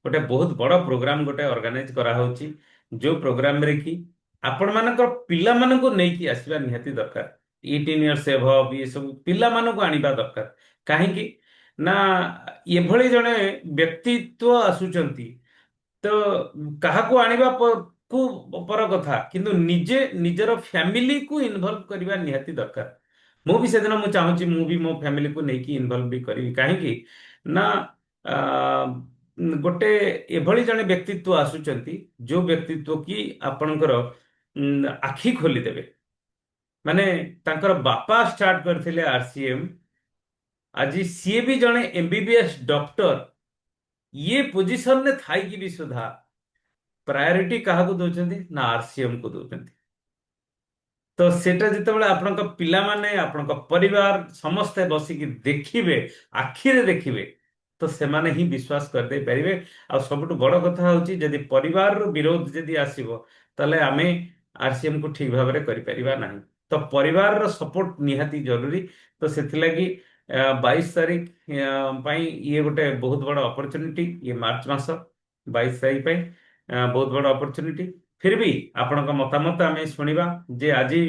ଗୋଟେ ବହୁତ ବଡ ପ୍ରୋଗ୍ରାମ ଗୋଟେ ଅର୍ଗାନାଇଜ କରାହଉଛି, ଯୋଉ ପ୍ରୋଗ୍ରାମରେ କି ଆପଣମାନଙ୍କର ପିଲାମାନଙ୍କୁ ନେଇକି ଆସିବା ନିହାତି ଦରକାର। 18 ଇୟର୍ସ ଏଭବ ଏ ସବୁ ପିଲାମାନଙ୍କୁ ଆଣିବା ଦରକାର। କାହିଁକି ନା ଏଭଳି ଜଣେ ବ୍ୟକ୍ତିତ୍ୱ ଆସୁଛନ୍ତି, ତ କାହାକୁ ଆଣିବା କୁ ପର କଥା, କିନ୍ତୁ ନିଜେ ନିଜର ଫ୍ୟାମିଲିକୁ ଇନଭଲ୍ଭ କରିବା ନିହାତି ଦରକାର। ମୁଁ ବି ସେଦିନ ମୁଁ ଚାହୁଁଛି ମୁଁ ବି ମୋ ଫ୍ୟାମିଲିକୁ ନେଇକି ଇନଭଲ୍ଭ ବି କରିବି। କାହିଁକି ନା ଆ, ଗୋଟେ ଏଭଳି ଜଣେ ବ୍ୟକ୍ତିତ୍ୱ ଆସୁଛନ୍ତି, ଯୋଉ ବ୍ୟକ୍ତିତ୍ୱ କି ଆପଣଙ୍କର ଆଖି ଖୋଲିଦେବେ। ମାନେ ତାଙ୍କର ବାପା ଷ୍ଟାର୍ଟ କରିଥିଲେ ଆରସିଏମ, ଆଜି ସିଏ ବି ଜଣେ ଏମବିବିଏସ୍ ଡକ୍ଟର। ଇଏ ପୋଜିସନରେ ଥାଇକି ବି ସୁଦ୍ଧା ପ୍ରାୟୋରିଟି କାହାକୁ ଦଉଛନ୍ତି ନା ଆରସିଏମ କୁ ଦଉଛନ୍ତି। ତ ସେଟା ଯେତେବେଳେ ଆପଣଙ୍କ ପିଲାମାନେ, ଆପଣଙ୍କ ପରିବାର ସମସ୍ତେ ବସିକି ଦେଖିବେ, ଆଖିରେ ଦେଖିବେ, ତ ସେମାନେ ହିଁ ବିଶ୍ୱାସ କରିଦେଇ ପାରିବେ। ଆଉ ସବୁଠୁ ବଡ କଥା ହଉଛି, ଯଦି ପରିବାରର ବିରୋଧ ଯଦି ଆସିବ, ତାହେଲେ ଆମେ ଆରସିଏମ କୁ ଠିକ ଭାବରେ କରିପାରିବା ନାହିଁ। ତ ପରିବାରର ସପୋର୍ଟ ନିହାତି ଜରୁରୀ। ତ ସେଥିଲାଗି 22 ତାରିଖ ପାଇଁ ଇଏ ଗୋଟେ ବହୁତ ବଡ ଅପରଚୁନିଟି। ଇଏ ମାର୍ଚ୍ଚ ମାସ 22 ତାରିଖ ପାଇଁ ବହୁତ ବଡ ଅପରଚୁନିଟି। ଫିର ବି ଆପଣଙ୍କ ମତାମତ ଆମେ ଶୁଣିବା, ଯେ ଆଜି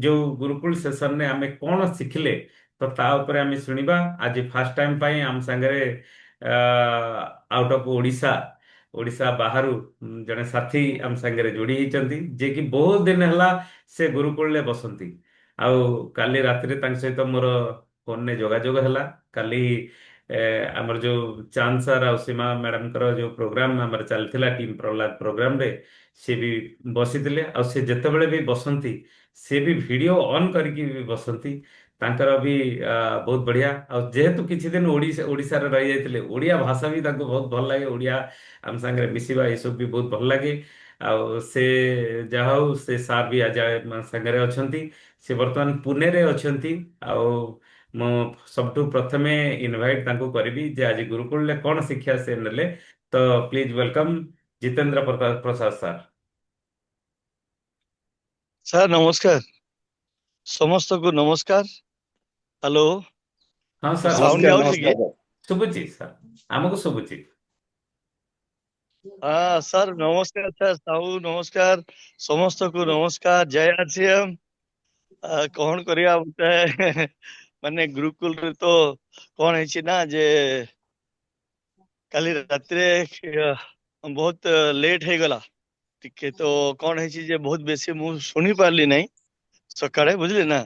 ଯୋଉ ଗୁରୁକୁଳ ସେସନରେ ଆମେ କଣ ଶିଖିଲେ, ତ ତା ଉପରେ ଆମେ ଶୁଣିବା। ଆଜି ଫାର୍ଷ୍ଟ ଟାଇମ ପାଇଁ ଆମ ସାଙ୍ଗରେ ଆଉଟ୍ ଅଫ୍ ଓଡ଼ିଶା, ଓଡ଼ିଶା ବାହାରୁ ଜଣେ ସାଥୀ ଆମ ସାଙ୍ଗରେ ଯୋଡ଼ି ହେଇଛନ୍ତି, ଯିଏକି ବହୁତ ଦିନ ହେଲା ସେ ଗୁରୁକୁଳରେ ବସନ୍ତି। ଆଉ କାଲି ରାତିରେ ତାଙ୍କ ସହିତ ମୋର ଫୋନରେ ଯୋଗାଯୋଗ ହେଲା। କାଲି ଏ, ଆମର ଯୋଉ ଚାନ୍ଦ ସାର୍ ଆଉ ସୀମା ମ୍ୟାଡାମଙ୍କର ଯୋଉ ପ୍ରୋଗ୍ରାମ ଆମର ଚାଲିଥିଲା ଟିମ୍ ପ୍ରହ୍ଲାଦ ପ୍ରୋଗ୍ରାମରେ, ସେ ବି ବସିଥିଲେ। ଆଉ ସେ ଯେତେବେଳେ ବି ବସନ୍ତି, ସେ ବି ଭିଡ଼ିଓ ଅନ୍ କରିକି ବି ବସନ୍ତି। ତାଙ୍କର ବି ବହୁତ ବଢ଼ିଆ। ଆଉ ଯେହେତୁ କିଛି ଦିନ ଓଡ଼ିଶାରେ ରହିଯାଇଥିଲେ, ଓଡ଼ିଆ ଭାଷା ବି ତାଙ୍କୁ ବହୁତ ଭଲ ଲାଗେ। ଓଡ଼ିଆ ଆମ ସାଙ୍ଗରେ ମିଶିବା ଏସବୁ ବି ବହୁତ ଭଲ ଲାଗେ। ଆଉ ସେ ଯାହା ହଉ, ସେ ସାର୍ ବି ଆଜି ଆମ ସାଙ୍ଗରେ ଅଛନ୍ତି। ସେ ବର୍ତ୍ତମାନ ପୁନେରେ ଅଛନ୍ତି। ଆଉ ମୁଁ ସବୁଠୁ ପ୍ରଥମେ ଇନଭାଇଟ୍ ତାଙ୍କୁ କରିବି ଯେ ଆଜି ଗୁରୁକୁଳରେ କ'ଣ ଶିକ୍ଷା ସେ ନେଲେ। ତ please welcome Jitendra Prasad sir. Sir ନମସ୍କାର, ସମସ୍ତଙ୍କୁ ନମସ୍କାର। ହ୍ୟାଲୋ, ହଁ ମୋ ସାର୍, ସାଉଣ୍ଡ ନମସ୍କାର ଯାଉଛି କି? ନମସ୍କାର ସାର୍। ଶୁଭୁଛି ସାର୍, ଆମକୁ ଶୁଭୁଛି। ହଁ ସାର୍ ନମସ୍କାର, ସାର୍ ସାହୁ ନମସ୍କାର, ସମସ୍ତଙ୍କୁ ନମସ୍କାର, ଜୟ ଆର୍ସିଏମ୍। କଣ କରିବା ମତେ ମାନେ ଗୁରୁକୁଲରେ ତ କଣ ହେଇଛି ନା ଯେ କାଲି ରାତିରେ ବହୁତ ଲେଟ୍ ହେଇଗଲା ଟିକେ। ତ କଣ ହେଇଛି ଯେ ବହୁତ ବେଶୀ ମୁଁ ଶୁଣି ପାରିଲି ନାହିଁ ସକାଳେ, ବୁଝିଲେ ନା।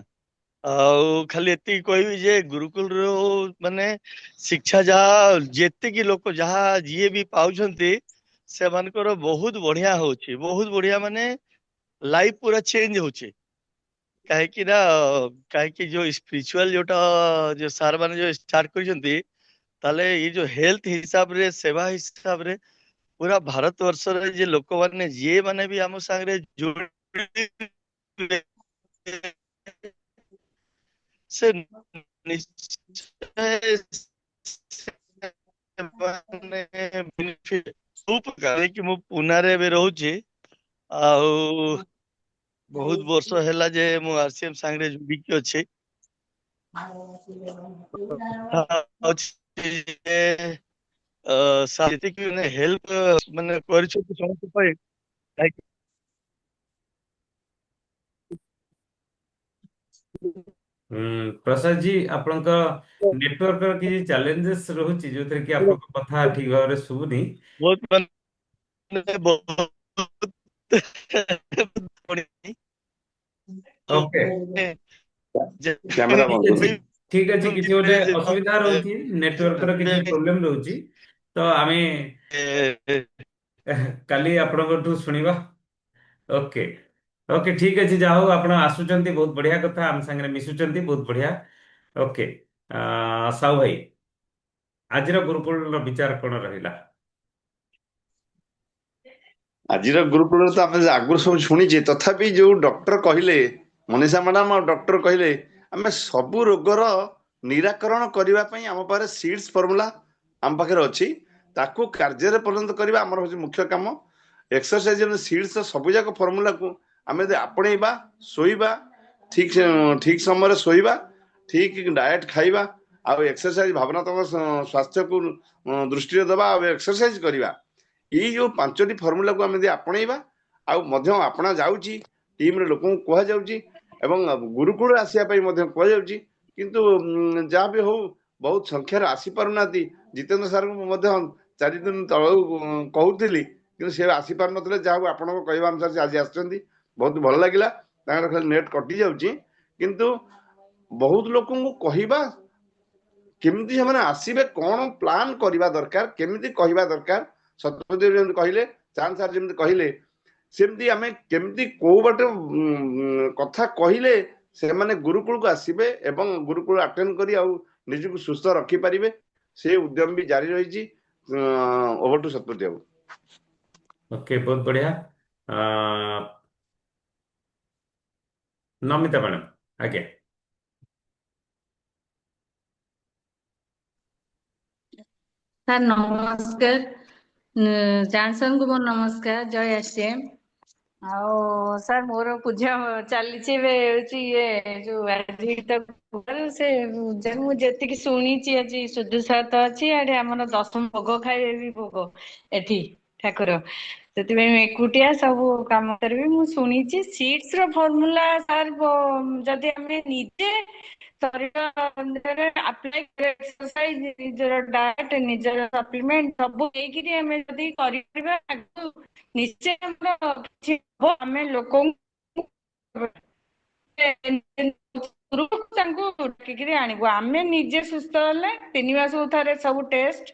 ଆଉ ଖାଲି ଏତିକି କହିବି ଯେ ଗୁରୁକୁଲର ମାନେ ଶିକ୍ଷା ଯାହା ଯେତିକି ଲୋକ ଯାହା ଯିଏ ବି ପାଉଛନ୍ତି ସେମାନଙ୍କର ବହୁତ ବଢିଆ ହଉଛି, ବହୁତ ବଢିଆ। ମାନେ ଲାଇଫ ପୁରା ଚେଞ୍ଜ ହଉଛି। କାହିଁକି ନା କାହିଁକି ଯୋଉ ସ୍ପିରିଚୁଆଲ ଯୋଉଟା ଯୋଉ ସାର୍ ମାନେ ଯୋଉ ଷ୍ଟାର୍ଟ କରିଛନ୍ତି, ତାହେଲେ ଏଇ ଯୋଉ ହେଲ୍ଥ ହିସାବରେ, ସେବା ହିସାବରେ ପୁରା ଭାରତ ବର୍ଷରେ ଯେ ଲୋକମାନେ ଯିଏ ମାନେ ବି ଆମ ସାଙ୍ଗରେ ଯୋଡ଼ି ସେ ନିଶ୍ଚୟ ସେମାନେ benefit ସବୁ ପ୍ରକାର କି ମୁଁ ପୁନାରେ ଏବେ ରହୁଛି। ଆଉ ବହୁତ ବର୍ଷ ହେଲା ଯେ ମୁଁ ଆରସିଏମ ସାଙ୍ଗରେ ଯୋଡ଼ିକି ଅଛି। ଅଛି ଯେ ଯେତିକି ମାନେ ହେଲ୍ପ ମାନେ କରିଛନ୍ତି ସମସ୍ତଙ୍କ ପାଇଁ। ପ୍ରସାଦ ଜି, ଆପଣଙ୍କ ନେଟୱାର୍କର କିଛି ଚ୍ୟାଲେଞ୍ଜେସ୍ ରହୁଛି ଯୋଉଥିରେ କି ଆପଣଙ୍କ କଥା ଠିକ ଭାବରେ ଶୁଭୁନି। ବହୁତ ମାନେ ବହୁତ ଓକେ, କ୍ୟାମେରା ଠିକ ବନ୍ଦ ଅଛି। କରୁଛି। ଠିକ ଅଛି, କିଛି ଗୋଟେ ଅସୁବିଧା ରହୁଛି, ନେଟୱାର୍କର କିଛି ପ୍ରୋବ୍ଲେମ ରହୁଛି। ତ ଆମେ କାଲି ଆପଣଙ୍କଠୁ ଶୁଣିବା। ଓକେ, ଓକେ, ଠିକ ଅଛି। ଯାହା ହଉ ଆପଣ ଆସୁଛନ୍ତି, ବହୁତ ବଢିଆ କଥା। ଆମ ସାଙ୍ଗରେ ମିଶୁଛନ୍ତି, ବହୁତ ବଢିଆ। ଓକେ, ସାହୁ ଭାଇ, ଆଜିର ଗୁରୁକୁଳର ବିଚାର କ'ଣ ରହିଲା? ଆଜିର ଗୁରୁକୁଳରେ ତ ଆମେ ଆଗରୁ ସବୁ ଶୁଣିଛେ, ତଥାପି ଯୋଉ ଡକ୍ଟର କହିଲେ, ମନୀଷା ମ୍ୟାଡାମ ଆଉ ଡକ୍ଟର କହିଲେ, ଆମେ ସବୁ ରୋଗର ନିରାକରଣ କରିବା ପାଇଁ ଆମ ପାଖରେ ସିଡ୍ସ ଫର୍ମୁଲା ଆମ ପାଖରେ ଅଛି। ତାକୁ କାର୍ଯ୍ୟରେ ପରିଣତ କରିବା ଆମର ହଉଛି ମୁଖ୍ୟ କାମ। ଏକ୍ସରସାଇଜ ସିଡ୍ସ ସବୁ ଯାକ ଫର୍ମୁଲାକୁ ଆମେ ଯଦି ଆପଣେଇବା, ଶୋଇବା ଠିକ ଠିକ ସମୟରେ ଶୋଇବା, ଠିକ ଡାଏଟ ଖାଇବା, ଆଉ ଏକ୍ସରସାଇଜ ଭାବନାତ୍ମକ ସ୍ୱାସ୍ଥ୍ୟକୁ ଦୃଷ୍ଟିରେ ଦେବା, ଆଉ ଏକ୍ସରସାଇଜ କରିବା, ଏଇ ଯୋଉ ପାଞ୍ଚଟି ଫର୍ମୁଲାକୁ ଆମେ ଯଦି ଆପଣେଇବା, ଆଉ ମଧ୍ୟ ଆପଣା ଯାଉଛି, ଟିମରେ ଲୋକଙ୍କୁ କୁହାଯାଉଛି, ଏବଂ ଗୁରୁକୁଳ ଆସିବା ପାଇଁ ମଧ୍ୟ କୁହାଯାଉଛି। କିନ୍ତୁ ଯାହା ବି ହଉ, ବହୁତ ସଂଖ୍ୟାରେ ଆସିପାରୁନାହାନ୍ତି। ଜିତେନ୍ଦ୍ର ସାର୍ଙ୍କୁ ମୁଁ ମଧ୍ୟ 4 ଦିନ ତଳକୁ କହୁଥିଲି, କିନ୍ତୁ ସେ ଆସିପାରୁନଥିଲେ। ଯାହା ହଉ ଆପଣଙ୍କ କହିବା ଅନୁସାରେ ସେ ଆଜି ଆସିଛନ୍ତି, ବହୁତ ଭଲ ଲାଗିଲା। ତାଙ୍କର ଖାଲି ନେଟ୍ କଟି ଯାଉଛି, କିନ୍ତୁ ବହୁତ ଲୋକଙ୍କୁ କହିବା କେମିତି ସେମାନେ ଆସିବେ, କ'ଣ ପ୍ଲାନ୍ କରିବା ଦରକାର, କେମିତି କହିବା ଦରକାର। ସତ୍ୟଜିତ ଯେମିତି କହିଲେ, ଚାନ୍ଦ ସାର୍ ଯେମିତି କହିଲେ, ସେମିତି ଆମେ କେମିତି କୋଉ ବାଟେ କଥା କହିଲେ ସେମାନେ ଗୁରୁକୁଳକୁ ଆସିବେ ଏବଂ ଗୁରୁକୁଳ ଆଟେଣ୍ଡ କରି ଆଉ ନିଜକୁ ସୁସ୍ଥ ରଖିପାରିବେ, ସେ ଉଦ୍ୟମ ବି ଜାରି ରହିଛି। ଓଭର ଟୁ ସତ୍ୟଜିତ ବାବୁ। ଓକେ, ବହୁତ ବଢିଆ। ଆ, ନମିତା ମ୍ୟାଡ଼ାମ, ଆଜ୍ଞା। ସାର୍ ନମସ୍କାର। ଜାନସନକୁ ମୋର ନମସ୍କାର, ଜୟ ଆଶ୍ରିଏମ୍। ଆଉ ସାର୍ ମୋର ପୂଜା ଚାଲିଛି ଏବେ, ହଉଛି ଇଏ ଯୋଉ ଆଜି ତ ସେ ମୁଁ ଯେତିକି ଶୁଣିଛି, ଆଜି ସୁଦୂଷାତ ଅଛି, ଆଡେ ଆମର ଦଶମ ଭୋଗ ଖାଇବେ ବି ଭୋଗ ଏଠି ଠାକୁର। ସେଥିପାଇଁ ମୁଁ ଏକୁଟିଆ ସବୁ କାମ କରିବି। ମୁଁ ଶୁଣିଛି ସିଡ୍ସ ର ଫର୍ମୁଲା ସାର୍ ଯଦି ଆମେ ନିଜେ ଶରୀର ଅନୁସାରେ ଆପ୍ଲାଏ ଏକ୍ସରସାଇଜ, ନିଜର ଡାଏଟ, ନିଜର ସପ୍ଲିମେଣ୍ଟ ସବୁ ନେଇକିରି ଆମେ ଯଦି କରିବା ଆଗକୁ ନିଶ୍ଚୟ ଆମର କିଛି ହବ। ଆମେ ଲୋକଙ୍କୁ ତାଙ୍କୁ ଡାକିକିରି ଆଣିବୁ। ଆମେ ନିଜେ ସୁସ୍ଥ ହେଲେ 3 ମାସକୁ ଥରେ ସବୁ ଟେଷ୍ଟ,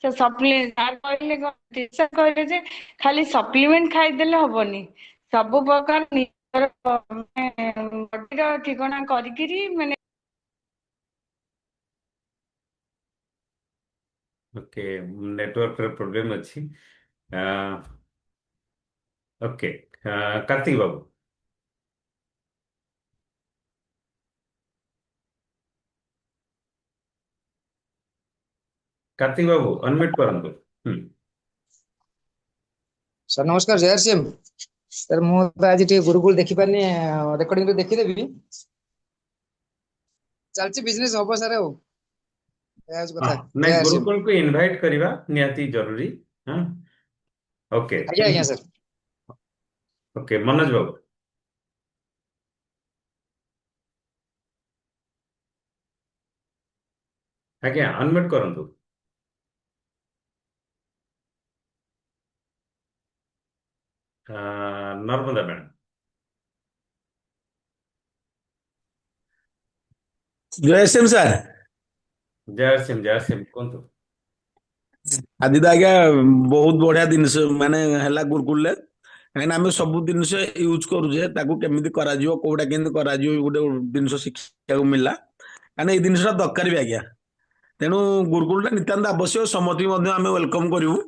ସେ ସାର୍ କହିଲେ କହିଲେ ଯେ ଖାଲି ସପ୍ଲିମେଣ୍ଟ ଖାଇଦେଲେ ହବନି, ସବୁ ପ୍ରକାର ନିଜର ବଡିର ଠିକଣା କରିକିରି ମାନେ ଓକେ, ନେଟୱାର୍କର ପ୍ରୋବ୍ଲେମ୍ ଅଛି। ଓକେ, କାର୍ତ୍ତିକ ବାବୁ। କାର୍ତ୍ତିକ ବାବୁ ଅନମ୍ୟୁଟ୍ କରନ୍ତୁ। ସାର୍ ନମସ୍କାର, ଜୟ ଶ୍ରୀ ରାମ। ସାର୍ ମୁଁ ତ ଆଜି ଟିକେ ଗୁରୁକୁଳ ଦେଖିପାରିନି, ରେକର୍ଡିଂ ରେ ଦେଖିଦେବି। ଚାଲିଛି ବିଜନେସ ହବ ସାର୍, ଆଉ ଏଇଆ ହଉଛି କଥା। ନାଇଁ, ଜୟ ଶ୍ରୀ ରାମ। ଗୁରୁକୁଳକୁ ଇନଭାଇଟ୍ କରିବା ନିହାତି ଜରୁରୀ। ହଁ, ଓକେ ଆଜ୍ଞା ଆଜ୍ଞା ସାର୍। ଓକେ, ମନୋଜ ବାବୁ। ଆଜ୍ଞା, ଅନମ୍ୟୁଟ୍ କରନ୍ତୁ। ନର୍ମଦା ମ୍ୟାଡ଼ାମ। ଜୟ ଶ୍ରୀ ସାର୍। ଜୟ ସିଂ କୁହନ୍ତୁ। ଆଜି ତ ଆଜ୍ଞା ବହୁତ ବଢିଆ ଜିନିଷ ମାନେ ହେଲା ଗୁରୁକୁଳରେ, କାହିଁକିନା ଆମେ ସବୁ ଜିନିଷ ୟୁଜ କରୁଛେ, ତାକୁ କେମିତି କରାଯିବ, କୋଉଟା କେମିତି କରାଯିବ, ଗୋଟେ ଜିନିଷ ଶିଖିବାକୁ ମିଳିଲା। କାହିଁକିନା ଏଇ ଜିନିଷଟା ଦରକାର ବି ଆଜ୍ଞା। ତେଣୁ ଗୁରୁକୁଳଟା ନିତାନ୍ତ ଆବଶ୍ୟକ, ସମସ୍ତଙ୍କୁ ମଧ୍ୟ ଆମେ ୱେଲକମ କରିବୁ।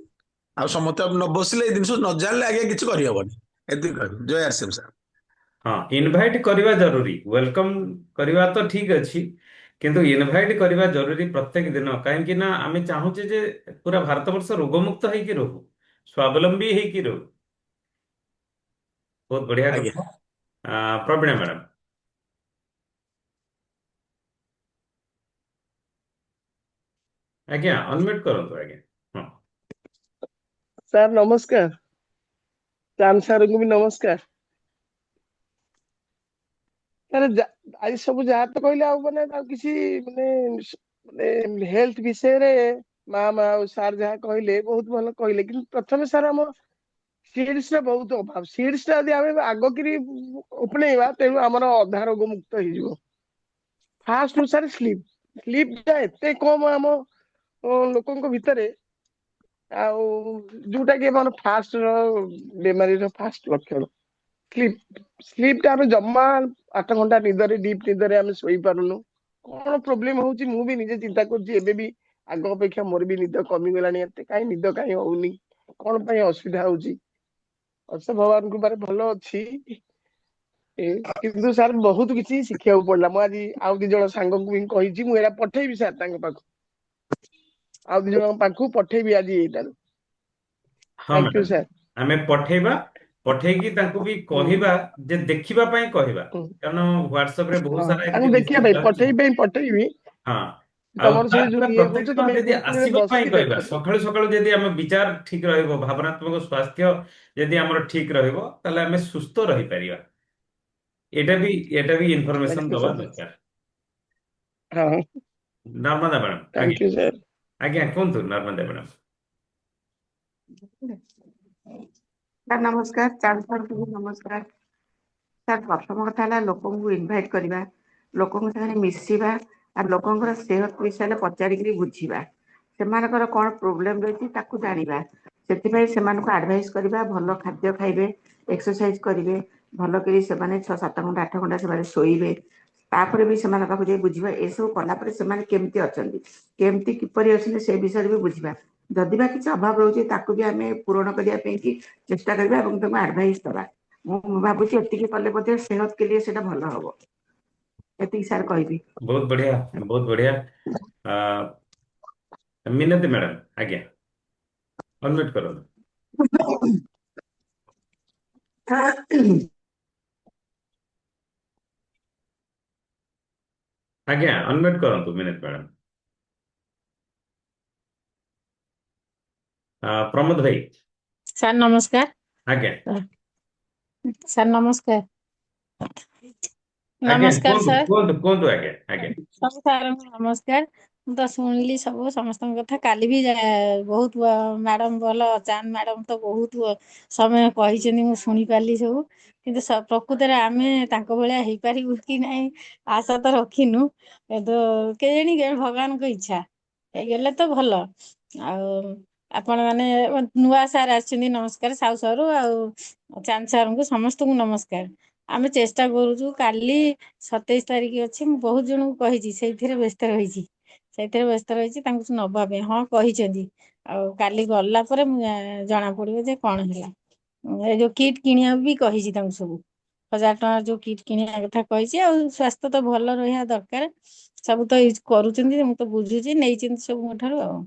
ଆଉ ସମସ୍ତେ ନ ବସିଲେ ଏଇ ଜିନିଷ ନ ଜାଣିଲେ ଆଜ୍ଞା କିଛି କରିହବନି। ଏତିକି କହିବୁ। ଜୟ ଆରସିଏମ ସାର୍। ହଁ, ଇନଭାଇଟ୍ କରିବା ଜରୁରୀ, ୱେଲକମ୍ କରିବା ତ ଠିକ ଅଛି, କିନ୍ତୁ ଇନଭାଇଟ୍ କରିବା ଜରୁରୀ ପ୍ରତ୍ୟେକ ଦିନ। କାହିଁକି ନା ଆମେ ଚାହୁଁଛେ ଯେ ପୁରା ଭାରତବର୍ଷ ରୋଗମୁକ୍ତ ହେଇକି ରହୁ, ସ୍ୱାବଲମ୍ବୀ ହେଇକି ରହୁ। ବହୁତ ବଢିଆ ଆଜ୍ଞା କଥା। ପ୍ରବୀଣା ମ୍ୟାଡ଼ାମ। ଆଜ୍ଞା, ଅନମ୍ୟୁଟ୍ କରନ୍ତୁ ଆଜ୍ଞା। ହଁ, ସାର୍ ନମସ୍କାର, ଚାନ୍ଦ ସାର୍ଙ୍କୁ ବି ନମସ୍କାର। ସାର୍ ଆଜି ସବୁ ଯାହା ତ କହିଲେ, ଆଉ ମାନେ ଆଉ କିଛି ମାନେ ମାନେ ହେଲ୍ଥ ବିଷୟରେ ମା ଆଉ ସାର୍ ଯାହା କହିଲେ ବହୁତ ଭଲ କହିଲେ, କିନ୍ତୁ ପ୍ରଥମେ ସାର୍ ଆମ ସିଡ୍ସ ର ବହୁତ ଅଭାବ। ସିଡ୍ସ ଟା ଯଦି ଆମେ ଆଗକିରି ଉପଣେଇବା, ତେଣୁ ଆମର ଅଧା ରୋଗ ମୁକ୍ତ ହେଇଯିବ। ଫାଷ୍ଟ ସାର୍ ସ୍ଲିପ ଟା ଏତେ କମ ଆମ ଲୋକଙ୍କ ଭିତରେ, ଆଉ ଯୋଉଟା କି ଆମର ଫାଷ୍ଟ ର ବେମାରୀର ଫାଷ୍ଟ ଲକ୍ଷଣ। ସ୍ଲିପ ଟା ଆମେ ଜମା 8 ଘଣ୍ଟା ନିଦରେ, ଡିପ୍ ନିଦରେ ଆମେ ଶୋଇପାରୁନୁ। କଣ ପ୍ରୋବ୍ଲେମ ହଉଛି ମୁଁ ବି ନିଜେ ଚିନ୍ତା କରୁଛି। ଏବେ ବି ଆଗ ଅପେକ୍ଷା ମୋର ବି ନିଦ କମିଗଲାଣି। ଏତେ କାହିଁ ନିଦ କାହିଁ ହଉନି, କଣ ପାଇଁ ଅସୁବିଧା ହଉଛି? ଭଗବାନ କୃପାରେ ଭଲ ଅଛି, କିନ୍ତୁ ସାର୍ ବହୁତ କିଛି ଶିଖିବାକୁ ପଡିଲା। ମୁଁ ଆଜି ଆଉ 2 ଜଣ ସାଙ୍ଗଙ୍କୁ ବି କହିଛି, ମୁଁ ଏଇଟା ପଠେଇବି ସାର୍ ତାଙ୍କ ପାଖକୁ, ଆଉ 2 ଜଣଙ୍କ ପାଖକୁ ପଠେଇବି ଆଜି ଏଇଟାରୁ। ହଁ ଥ୍ୟାଙ୍କ ୟୁ ମ୍ୟାଡ଼ାମ, ସାର୍। ଆମେ ପଠେଇବା, ପଠେଇକି ତାଙ୍କୁ ବି କହିବା ଯେ ଦେଖିବା ପାଇଁ କହିବା, କାରଣ ହ୍ୱାଟ୍ସଆପ ରେ ବହୁତ ହଁ, ସାରା ତାଙ୍କୁ ଏମିତି ଦେଖିବା ମେସେଜ ପାଇଁ ଆସୁଛି। ପଠେଇବି। ହଁ, ଆଉ ତମର ତା ସେ ଯୋଉ ଛଡା ଇଏ ପ୍ରତ୍ୟେକ କହୁଛ, ଦିନ ତମେ ଯଦି ଗୁରୁକୁଳରେ ଆସିବା ପାଇଁ ବସିକି କହିବା, ଦେଖ। ସକାଳୁ ସକାଳୁ ଯଦି ଆମ ବିଚାର ଠିକ ରହିବ, ଭାବନାତ୍ମକ ସ୍ୱାସ୍ଥ୍ୟ ଯଦି ଆମର ଠିକ ରହିବ, ତାହେଲେ ଆମେ ସୁସ୍ଥ ରହିପାରିବା। ଏଟା ବି ଇନଫରମେସନ ଥ୍ୟାଙ୍କ ୟୁ ଦବା ସାର୍। ଦରକାର। ହଁ, ନର୍ମଦା ମ୍ୟାଡ଼ାମ। ଥ୍ୟାଙ୍କ ଆଜ୍ଞା ୟୁ ସାର୍। ଆଜ୍ଞା, କୁହନ୍ତୁ ନର୍ମଦା ମ୍ୟାଡ଼ାମ। ସାର୍ ନମସ୍କାର, ଚାନ୍ଦ ସାର୍ଙ୍କୁ ବି ନମସ୍କାର। ସାର୍ ପ୍ରଥମ କଥା ହେଲା ଲୋକଙ୍କୁ ଇନଭାଇଟ୍ କରିବା, ଲୋକଙ୍କ ସାଙ୍ଗରେ ମିଶିବା, ଆଉ ଲୋକଙ୍କର ସେହତ ବିଷୟରେ ପଚାରିକିରି ବୁଝିବା, ସେମାନଙ୍କର କଣ ପ୍ରୋବ୍ଲେମ ରହିଛି ତାକୁ ଜାଣିବା। ସେଥିପାଇଁ ସେମାନଙ୍କୁ ଆଡଭାଇସ୍ କରିବା, ଭଲ ଖାଦ୍ୟ ଖାଇବେ, ଏକ୍ସରସାଇଜ କରିବେ, ଭଲ କରି ସେମାନେ 6-7 ଘଣ୍ଟା 8 ଘଣ୍ଟା ସେମାନେ ଶୋଇବେ। ତାପରେ ବି ସେମାନଙ୍କ ପାଖକୁ ଯାଇ ବୁଝିବା, ଏସବୁ କଲା ପରେ ସେମାନେ କେମିତି ଅଛନ୍ତି, କେମିତି କିପରି ଅଛନ୍ତି, ସେ ବିଷୟରେ ବି ବୁଝିବା। ଯଦି ବା କିଛି ଅଭାବ ରହୁଛି ତାକୁ ବି ଆମେ ପୂରଣ କରିବା ପାଇଁ କି ଚେଷ୍ଟା କରିବା ଏବଂ ତାଙ୍କୁ ଆଡଭାଇସ୍ ଦବା। ମୁଁ ଭାବୁଛି ଏତିକି କଲେ ମଧ୍ୟ ସେହତ କେଲିଏ ସେଇଟା ଭଲ ହବ। ଏତିକି ସାର୍ କହିବି। ବହୁତ ବଢିଆ, ବହୁତ ବଢିଆ। ମିନତି ମ୍ୟାଡ଼ାମ, ଆଜ୍ଞା ଅନମ୍ୟୁଟ୍ କରନ୍ତୁ। ଆଜ୍ଞା, ଅନମ୍ୟୁଟ୍ କରନ୍ତୁ ମିନତି ମ୍ୟାଡ଼ାମ। ପ୍ରମୋଦ ଭାଇ। ସାର୍ ନମସ୍କାର। ଆଜ୍ଞା ସାର୍ ନମସ୍କାର। ଆଜ୍ଞା ନମସ୍କାର କୁହନ୍ତୁ ସାର୍। କୁହନ୍ତୁ କୁହନ୍ତୁ ଆଜ୍ଞା ଆଜ୍ଞା। ସବୁ ସାର୍ଙ୍କୁ ନମସ୍କାର। ମୁଁ ତ ଶୁଣିଲି ସବୁ ସମସ୍ତଙ୍କ କଥା। କାଲି ବି ବହୁତ ମ୍ୟାଡାମ ଭଲ, ଚାନ୍ଦ ମ୍ୟାଡାମ ତ ବହୁତ ସମୟ କହିଛନ୍ତି, ମୁଁ ଶୁଣି ପାରିଲି ସବୁ। କିନ୍ତୁ ପ୍ରକୃତରେ ଆମେ ତାଙ୍କ ଭଳିଆ ହେଇପାରିବୁ କି ନାହିଁ ଆଶା ତ ରଖିନୁ। କିନ୍ତୁ କେଜାଣି ଭଗବାନଙ୍କ ଇଚ୍ଛା, ହେଇଗଲେ ତ ଭଲ। ଆଉ ଆପଣ ମାନେ ନୂଆ ସାର୍ ଆସିଛନ୍ତି, ନମସ୍କାର ସାହୁ ସାର୍ ଆଉ ଚାନ୍ଦ ସାର୍ଙ୍କୁ ସମସ୍ତଙ୍କୁ ନମସ୍କାର। ଆମେ ଚେଷ୍ଟା କରୁଛୁ। କାଲି 27 ତାରିଖ ଅଛି, ମୁଁ ବହୁତ ଜଣଙ୍କୁ କହିଛି, ସେଇଥିରେ ବ୍ୟସ୍ତ ରହିଛି ତାଙ୍କୁ ନବା ପାଇଁ। ହଁ କହିଛନ୍ତି, ଆଉ କାଲି ଗଲା ପରେ ଜଣା ପଡିବ ଯେ କଣ ହେଲା। ଏ ଯୋଉ କିଟ୍ କିଣିବାକୁ ବି କହିଛି ତାଙ୍କୁ ସବୁ। 1000 ଟଙ୍କାର ଯୋଉ କିଟ୍ କିଣିବା କଥା କହିଛି। ଆଉ ସ୍ୱାସ୍ଥ୍ୟ ତ ଭଲ ରହିବା ଦରକାର। ସବୁ ତ ୟୁଜ କରୁଛନ୍ତି, ମୁଁ ତ ବୁଝୁଛି, ନେଇଛନ୍ତି ସବୁ ମୋ ଠାରୁ। ଆଉ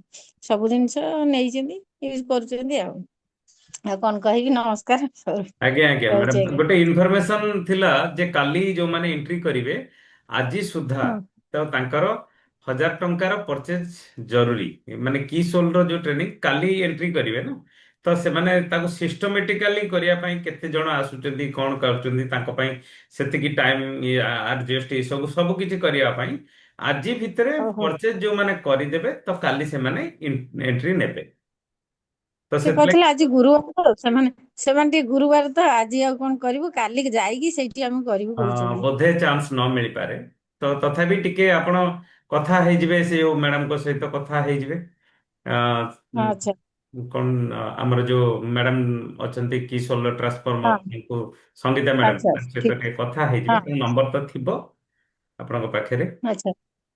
ସବୁ ଜିନିଷ ନେଇଛନ୍ତି, ୟୁଜ କରୁଛନ୍ତି। ଆଉ କଣ କହିବି, ନମସ୍କାର। ଆଜ୍ଞା ଆଜ୍ଞା ରହୁଛି ମ୍ୟାଡାମ, ଆଜ୍ଞା। ଗୋଟେ ଇନଫର୍ମେସନ ଥିଲା ଯେ କାଲି ଯୋଉମାନେ ଏଣ୍ଟ୍ରି କରିବେ ଆଜି ସୁଦ୍ଧା, ହଁ ତ ତାଙ୍କର 1000 ଟଙ୍କାର ପରଚେଜ ଜରୁରୀ। ମାନେ କି ସୋଲର ଯୋଉ ଟ୍ରେନିଂ କାଲି ଏଣ୍ଟ୍ରି କରିବେ ନା, ତ ସେମାନେ ତାକୁ ସିଷ୍ଟମେଟିକାଲି କରିବା ପାଇଁ କେତେ ଜଣ ଆସୁଛନ୍ତି, କଣ କରୁଛନ୍ତି, ତାଙ୍କ ପାଇଁ ସେତିକି ଟାଇମ ଆଡଜଷ୍ଟ, ଏ ସବୁ ସବୁ କିଛି କରିବା ପାଇଁ ଆଜି ଭିତରେ ଓହୋ। ପରଚେଜ ଯୋଉମାନେ କରିଦେବେ, ତ କାଲି ସେମାନେ ଏଣ୍ଟ୍ରି ନେବେ। ତ ସେ ସେଥିଲାଗି କହିଥିଲେ ଆଜି ଗୁରୁବାର ତ ସେମାନେ ଟିକେ ଗୁରୁବାର ତ ଆଜି ଆଉ କଣ କରିବୁ, କାଲି ଯାଇକି ସେଇଠି ଆମେ କରିବୁ କହୁଛନ୍ତି। ବୋଧେ ଚାନ୍ସ ନ ମିଳିପାରେ। ତ ତଥାପି ଟିକେ ଆପଣ କଥା ହେଇଯିବେ, ସେ ଯୋଉ ମ୍ୟାଡାମଙ୍କ ସହିତ କଥା ହେଇଯିବେ। ଆ, ହଁ ଉଁ, ଆଚ୍ଛା। କଣ ଆମର ଯୋଉ ମ୍ୟାଡାମ ଅଛନ୍ତି କି ସୋଲାର ଟ୍ରାନ୍ସଫର୍ମର, ହଁ ତାଙ୍କୁ ସଙ୍ଗୀତା ମ୍ୟାଡାମ, ଆଚ୍ଛା ତାଙ୍କ ଆଚ୍ଛା ସହିତ ଠିକ। ଟିକେ କଥା ହେଇଯିବେ। ହଁ ତାଙ୍କ ନମ୍ବର ତ ଥିବ ଆପଣଙ୍କ ପାଖରେ। ଆଚ୍ଛା।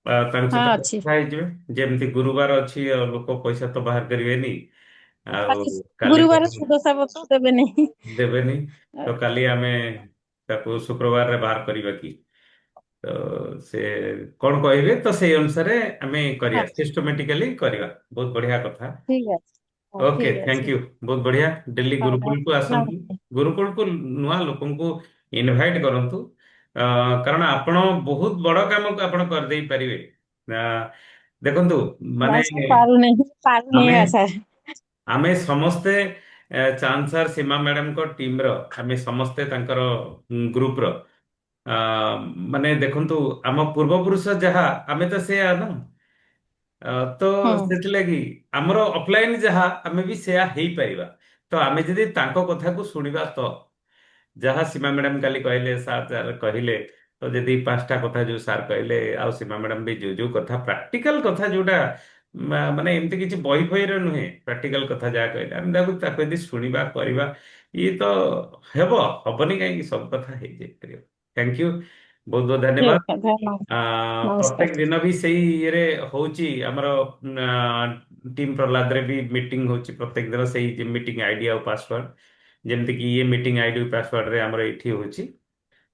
ତାଙ୍କ ହଁ ସହିତ ଅଛି। କଥା ହେଇଯିବେ। ଯେମିତି ଗୁରୁବାର ଅଛି, ଆଉ ଲୋକ ପଇସା ତ ବାହାର କରିବେନି, ଆଉ କାଲି କାଲି ତ ଗୁରୁବାର ସୁଦଶା ବ୍ରତ ଦେବେ ନାହିଁ। ଦେବେନି। ତ କାଲି ଆମେ ତାକୁ ଶୁକ୍ରବାରରେ ବାହାର କରିବା କି? ତ ସେ କଣ କହିବେ, ତ ସେଇ ଅନୁସାରେ ଆମେ କରିବା, ଆଚ୍ଛା ସିଷ୍ଟମେଟିକାଲି କରିବା। ବହୁତ ବଢିଆ କଥା। ଠିକ ଅଛି। ହଉ ଓକେ, ଠିକ ଥ୍ୟାଙ୍କ ଅଛି। ୟୁ। ବହୁତ ବଢିଆ। ଡେଲି ହଉ ଗୁରୁକୁଳକୁ ଆସନ୍ତୁ। ନମସ୍କାର। ଗୁରୁକୁଳକୁ ନୂଆ ଲୋକଙ୍କୁ ଇନଭାଇଟ କରନ୍ତୁ। କାରଣ ଆପଣ ବହୁତ ବଡ କାମକୁ ଆପଣ କରିଦେଇ ପାରିବେ। ଆ, ଦେଖନ୍ତୁ, ମାନେ ବାସ୍ ପାରୁନେଇ ଆମେ ସାର୍। ଆମେ ସମସ୍ତେ ଚାନ୍ଦ ସାର୍, ସୀମା ମ୍ୟାଡାମଙ୍କ ଟିମର, ଆମେ ସମସ୍ତେ ତାଙ୍କର ଗ୍ରୁପର, ଆ, ମାନେ ଦେଖନ୍ତୁ, ଆମ ପୂର୍ବପୁରୁଷ ଯାହା, ଆମେ ତ ସେୟା ନା। ତ ହୁଁ ସେଥିଲାଗି ଆମର ଅଫଲାଇନ ଯାହା, ଆମେ ବି ସେୟା ହେଇପାରିବା। ତ ଆମେ ଯଦି ତାଙ୍କ କଥାକୁ ଶୁଣିବା, ତ ଯାହା ସୀମା ମ୍ୟାଡାମ କାଲି କହିଲେ, ସାର୍ ଯାହା କହିଲେ, ତ ଯଦି 5ଟା କଥା ଯୋଉ ସାର୍ କହିଲେ, ଆଉ ସୀମା ମ୍ୟାଡାମ ବି ଯୋଉ ଯୋଉ କଥା, ପ୍ରାକ୍ଟିକାଲ କଥା ଯୋଉଟା, ମାନେ ଏମିତି କିଛି ବହି ଫହିର ନୁହେଁ, ପ୍ରାକ୍ଟିକାଲ କଥା ଯାହା କହିଲେ, ଆମେ ତାକୁ ଯଦି ଶୁଣିବା, କରିବା, ଇଏ ତ ହେବ। ହବନି କାହିଁକି? ସବୁ କଥା ହେଇଯାଇପାରିବ। Thank you. ବହୁତ ବହୁତ ଧନ୍ୟବାଦ। ଠିକ ଅଛି। ଆ, ନମସ୍କାର। ପ୍ରତ୍ୟେକ ଦିନ ବି ସେଇ ଇଏରେ ହଉଛି ଆମର ଟିମ୍ ପ୍ରହ୍ଲାଦରେ ବି ମିଟିଂ ହଉଛି ପ୍ରତ୍ୟେକ ଦିନ, ସେଇ ମିଟିଂ ଆଇଡି ଆଉ ପାସୱାର୍ଡ, ଯେମିତି କି ଇଏ ମିଟିଂ ଆଇଡି ପାସୱାର୍ଡରେ ଆମର ଏଇଠି ହଉଛି,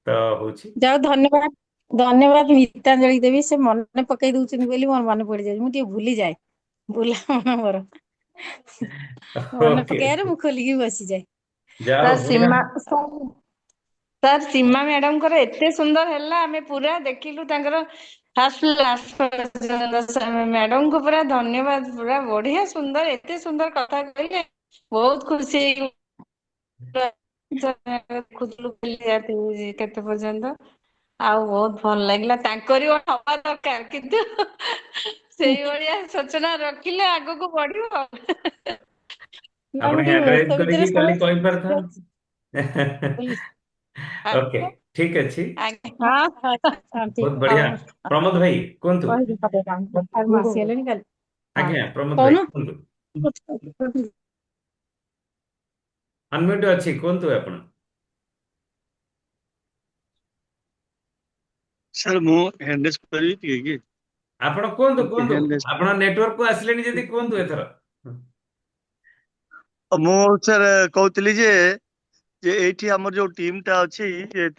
ତ ହଉଛି। ଯାଉ ଧନ୍ୟବାଦ। ଧନ୍ୟବାଦ ଗୀତାଞ୍ଜଳି ଦେବି, ସେ ମନେ ପକେଇ ଦଉଛନ୍ତି ବୋଲି ମୋର ମନେ ପଡିଯାଉଛି। ମୁଁ ଟିକେ ଭୁଲିଯାଏ, ଭୁଲା ମନ ମୋର। ମନେ ଓକେ, ପକେଇବାରେ ମୁଁ ଖୋଲିକି ବସିଯାଏ। ଯାହା ହଉ ସାର୍ ବଢିଆ। ସାର୍ ସୀମା ମ୍ୟାଡାମଙ୍କର ଏତେ ସୁନ୍ଦର ହେଲା, ଆମେ ପୁରା ଦେଖିଲୁ ତାଙ୍କର ଫାର୍ଷ୍ଟ ଲାଷ୍ଟ ପର୍ଯ୍ୟନ୍ତ। ମ୍ୟାଡମଙ୍କୁ ପୁରା ଧନ୍ୟବାଦ, ପୁରା ବଢିଆ ସୁନ୍ଦର, ଏତେ ସୁନ୍ଦର କଥା କହିଲେ, ବହୁତ ଖୁସି ହେଇଗଲୁ। ଦେଖୁଥିଲୁ କେତେ ପର୍ଯ୍ୟନ୍ତ, ଆଉ ବହୁତ ଭଲ ଲାଗିଲା। ତାଙ୍କରି ଗୋଟେ ହବା ଦରକାର, କିନ୍ତୁ ସେଇଭଳିଆ ସୂଚନା ରଖିଲେ ଆଗକୁ ବଢିବ। ନା ଆପଣ ମୁଁ ଟିକେ ହ୍ୟାଣ୍ଡରାଇଜ ବ୍ୟସ୍ତ କରିକି ଭିତରେ କାଲି ସବୁବେଳେ କହିପାରିଥାନ୍ତେ। ବୋଲି। ଓକେ, ଠିକ ଅଛି। ଆଜ୍ଞା ହଁ ହଁ ବହୁତ ଠିକ ବଢିଆ। ହଉ। ପ୍ରମୋଦ ଭାଇ କୁହନ୍ତୁ। କହିବି ଆସିଗଲେଣି କାଲି। ହଁ ଆଜ୍ଞା ପ୍ରମୋଦ ଭାଇ କହୁନ। କୁହନ୍ତୁ। ଅନମ୍ୟୁଟ ଅଛି, କୁହନ୍ତୁ ଆପଣ। ସାର୍ ମୁଁ ହ୍ୟାଣ୍ଡରେସ୍ କରିବି ଟିକେ କି? ଆପଣ କୁହନ୍ତୁ ଟିକେ କୁହନ୍ତୁ। ହ୍ୟାଣ୍ଡରେସ୍। ଆପଣ ନେଟୱାର୍କକୁ ଆସିଲେଣି ଯଦି କୁହନ୍ତୁ ଏଥର। ମୁଁ ସାର୍ କହୁଥିଲି ଯେ ଏଇଠି ଆମର ଯୋଉ ଟିମ୍ ଟା ଅଛି,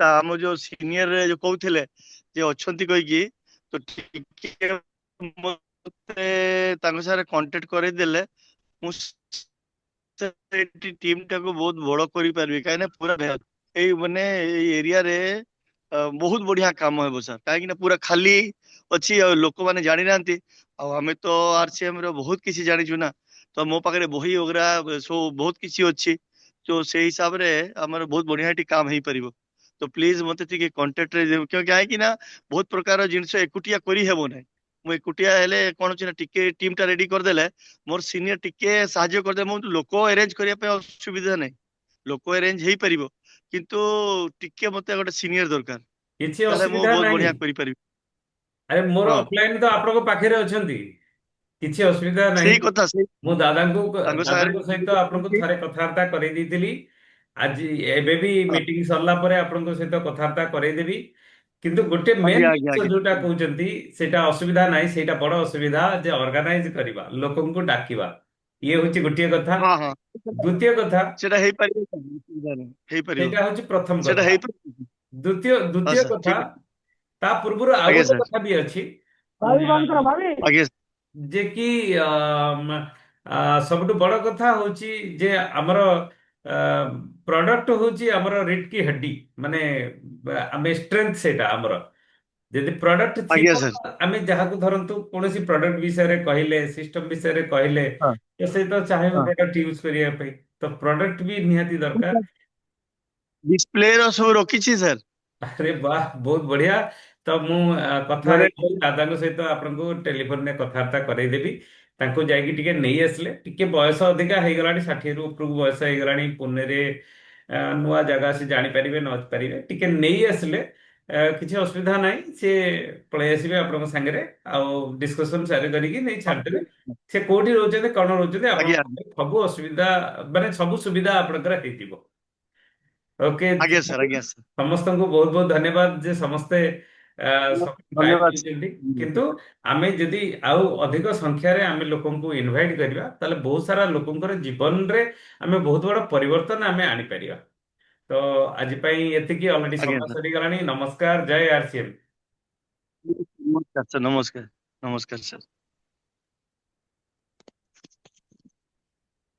ଆମର ଯୋଉ ସିନିୟର ଯୋଉ କହୁଥିଲେ ଯେ ଅଛନ୍ତି କହିକି, ତ ଟିକେ ମତେ ତାଙ୍କ ସାଙ୍ଗରେ କଣ୍ଟାକ୍ଟ କରେଇଦେଲେ, ମୁଁ ଟିମ୍ ଟାକୁ ବହୁତ ବଡ କରିପାରିବି। କାହିଁକି ନା ପୁରା ଏଇ ମାନେ ଏଇ ଏରିଆରେ ବହୁତ ବଢିଆ କାମ ହେବ ସାର୍। କାହିଁକି ନା ପୁରା ଖାଲି ଅଛି, ଆଉ ଲୋକମାନେ ଜାଣିନାହାନ୍ତି। ଆଉ ଆମେ ତ RCM ର ବହୁତ କିଛି ଜାଣିଛୁ ନା, ତ ମୋ ପାଖରେ ବହି ବଗେରା ସବୁ ବହୁତ କିଛି ଅଛି। ତ ସେଇ ହିସାବରେ ଆମର ବହୁତ ବଢିଆ ଏଠି କାମ ହେଇପାରିବ। ତ तो प्लीज मते टिके कांटेक्ट रे क्यों क्या है कि ना बहुत प्रकार जिनस एकुटिया करी हेबो नै मु एकुटिया हेले कोन छै ना टिके टीम टा रेडी कर देले मोर सीनियर टिके सहाय्य कर दे मु लोक अरेंज करिया पे असुविधा नै लोक अरेंज हेई परिबो किंतु टिके मते गोटे सीनियर दरकार କିଛି ताले मु ଅସୁବିଧା बहुत ନାହିଁ। बढ़िया करि परिबी ଆରେ ମୋର हां ଅଫଲାଇନ ତ ଆପଣଙ୍କ ପାଖରେ ଅଛନ୍ତି, କିଛି ଅସୁବିଧା ନାହିଁ। सही कथा सही ମୁଁ तांको ଦାଦାଙ୍କ ସହିତ ଆପଣଙ୍କୁ सागरे ଥରେ କଥାବାର୍ତ୍ତା କରେଇ ଦେଇଥିଲି। ଆଜି ଏବେ ବି ମିଟିଂ ସରିଲା ପରେ ଆପଣଙ୍କ ସହିତ କଥାବାର୍ତ୍ତା କରେଇଦେବି। କିନ୍ତୁ ଗୋଟେ ମେନ୍ आज्ञा आज्ञा ଜିନିଷ आज्ञा ଯୋଉଟା କହୁଛନ୍ତି ସେଇଟା ଅସୁବିଧା ନାହିଁ, ସେଇଟା ବଡ ଅସୁବିଧା ଯେ ଅର୍ଗାନାଇଜ କରିବା, ଲୋକଙ୍କୁ ଡାକିବା। ଇଏ ହଉଛି ଗୋଟିଏ କଥା। हाँ हाँ ଦ୍ଵିତୀୟ କଥା, सेटा हेई परिबो असुविधा नहीं हेई परिबो ସେଇଟା ହଉଛି ପ୍ରଥମ सेटा କଥା। हेई परिबो ଦ୍ଵିତୀୟ हाँ ଦ୍ଵିତୀୟ सर କଥା, ठीक है ତା ପୂର୍ବରୁ ଆଉ आगे ଗୋଟେ सर କଥା ବି ଅଛି ଭାବି ବନ୍ଦ କର ଭାବି आगे ଯେ କି ସବୁଠୁ ବଡ କଥା ହଉଛି ଯେ ଆମର ପ୍ରଡକ୍ଟ ହଉଛି ଆମର ରିଡ୍ କି ହଡ୍ଡି, ମାନେ ଆମେ ଷ୍ଟ୍ରେଂଥ ସେଇଟା ଆମର। ଯଦି ପ୍ରଡକ୍ଟ ଥିବ, आगे सर ଆମେ ଯାହାକୁ ଧରନ୍ତୁ କୌଣସି ପ୍ରଡକ୍ଟ ବିଷୟରେ କହିଲେ, ସିଷ୍ଟମ ବିଷୟରେ କହିଲେ, हाँ ତ ସେ ତ ଚାହିଁବ हाँ ପ୍ରଡକ୍ଟ ୟୁଜ କରିବା ପାଇଁ, ତ ପ୍ରଡକ୍ଟ ବି ନିହାତି ଦରକାର। डिस्प्ले रो सब रखी सर ଆରେ ବାହ, ବହୁତ ବଢିଆ। ତ ମୁଁ କଥା घरे ହେଇକି ଦାଦାଙ୍କ ସହିତ ଆପଣଙ୍କୁ ଟେଲିଫୋନରେ କଥାବାର୍ତ୍ତା କରେଇଦେବି। ତାଙ୍କୁ ଯାଇକି ଟିକେ ନେଇ ଆସିଲେ, ଟିକେ ବୟସ ଅଧିକା ହେଇଗଲାଣି, 60ରୁ ଉପରକୁ ବୟସ ହେଇଗଲାଣି, ପୁନେରେ ନୂଆ ଜାଗା ସେ ଜାଣିପାରିବେ ନ ପାରିବେ, ଟିକେ ନେଇ ଆସିଲେ କିଛି ଅସୁବିଧା ନାହିଁ। ସେ ପଳେଇ ଆସିବେ ଆପଣଙ୍କ ସାଙ୍ଗରେ, ଆଉ ଡିସ୍କସନ ସାରି କରିକି ନେଇ ଛାଡ଼ିଦେବେ। ସେ କୋଉଠି ରହୁଛନ୍ତି, କଣ ରହୁଛନ୍ତି, आगे ଆପଣଙ୍କ ସବୁ ଅସୁବିଧା ମାନେ ସବୁ ସୁବିଧା ଆପଣଙ୍କର ହେଇଯିବ। ଓକେ। आगे सर ସମସ୍ତଙ୍କୁ ବହୁତ ବହୁତ ଧନ୍ୟବାଦ ଯେ ସମସ୍ତେ ଟାଇମ धन्यवाद ଦେଇଛନ୍ତି। सर କିନ୍ତୁ ଆମେ ଯଦି ଆଉ ଅଧିକ ସଂଖ୍ୟାରେ ଆମେ ଲୋକଙ୍କୁ ଇନଭାଇଟ କରିବା, ତାହେଲେ ବହୁତ ସାରା ଲୋକଙ୍କର ଜୀବନରେ ଆମେ ବହୁତ ବଡ ପରିବର୍ତ୍ତନ ଆମେ ଆଣିପାରିବା। ତ ଆଜି ପାଇଁ ଏତିକି, ଅଲରେଡି आगे ସମୟ सर ସରିଗଲାଣି। ନମସ୍କାର, ଜୟ ଆରସିଏମ। नमस्कार सर नमस्कार नमस्कार सर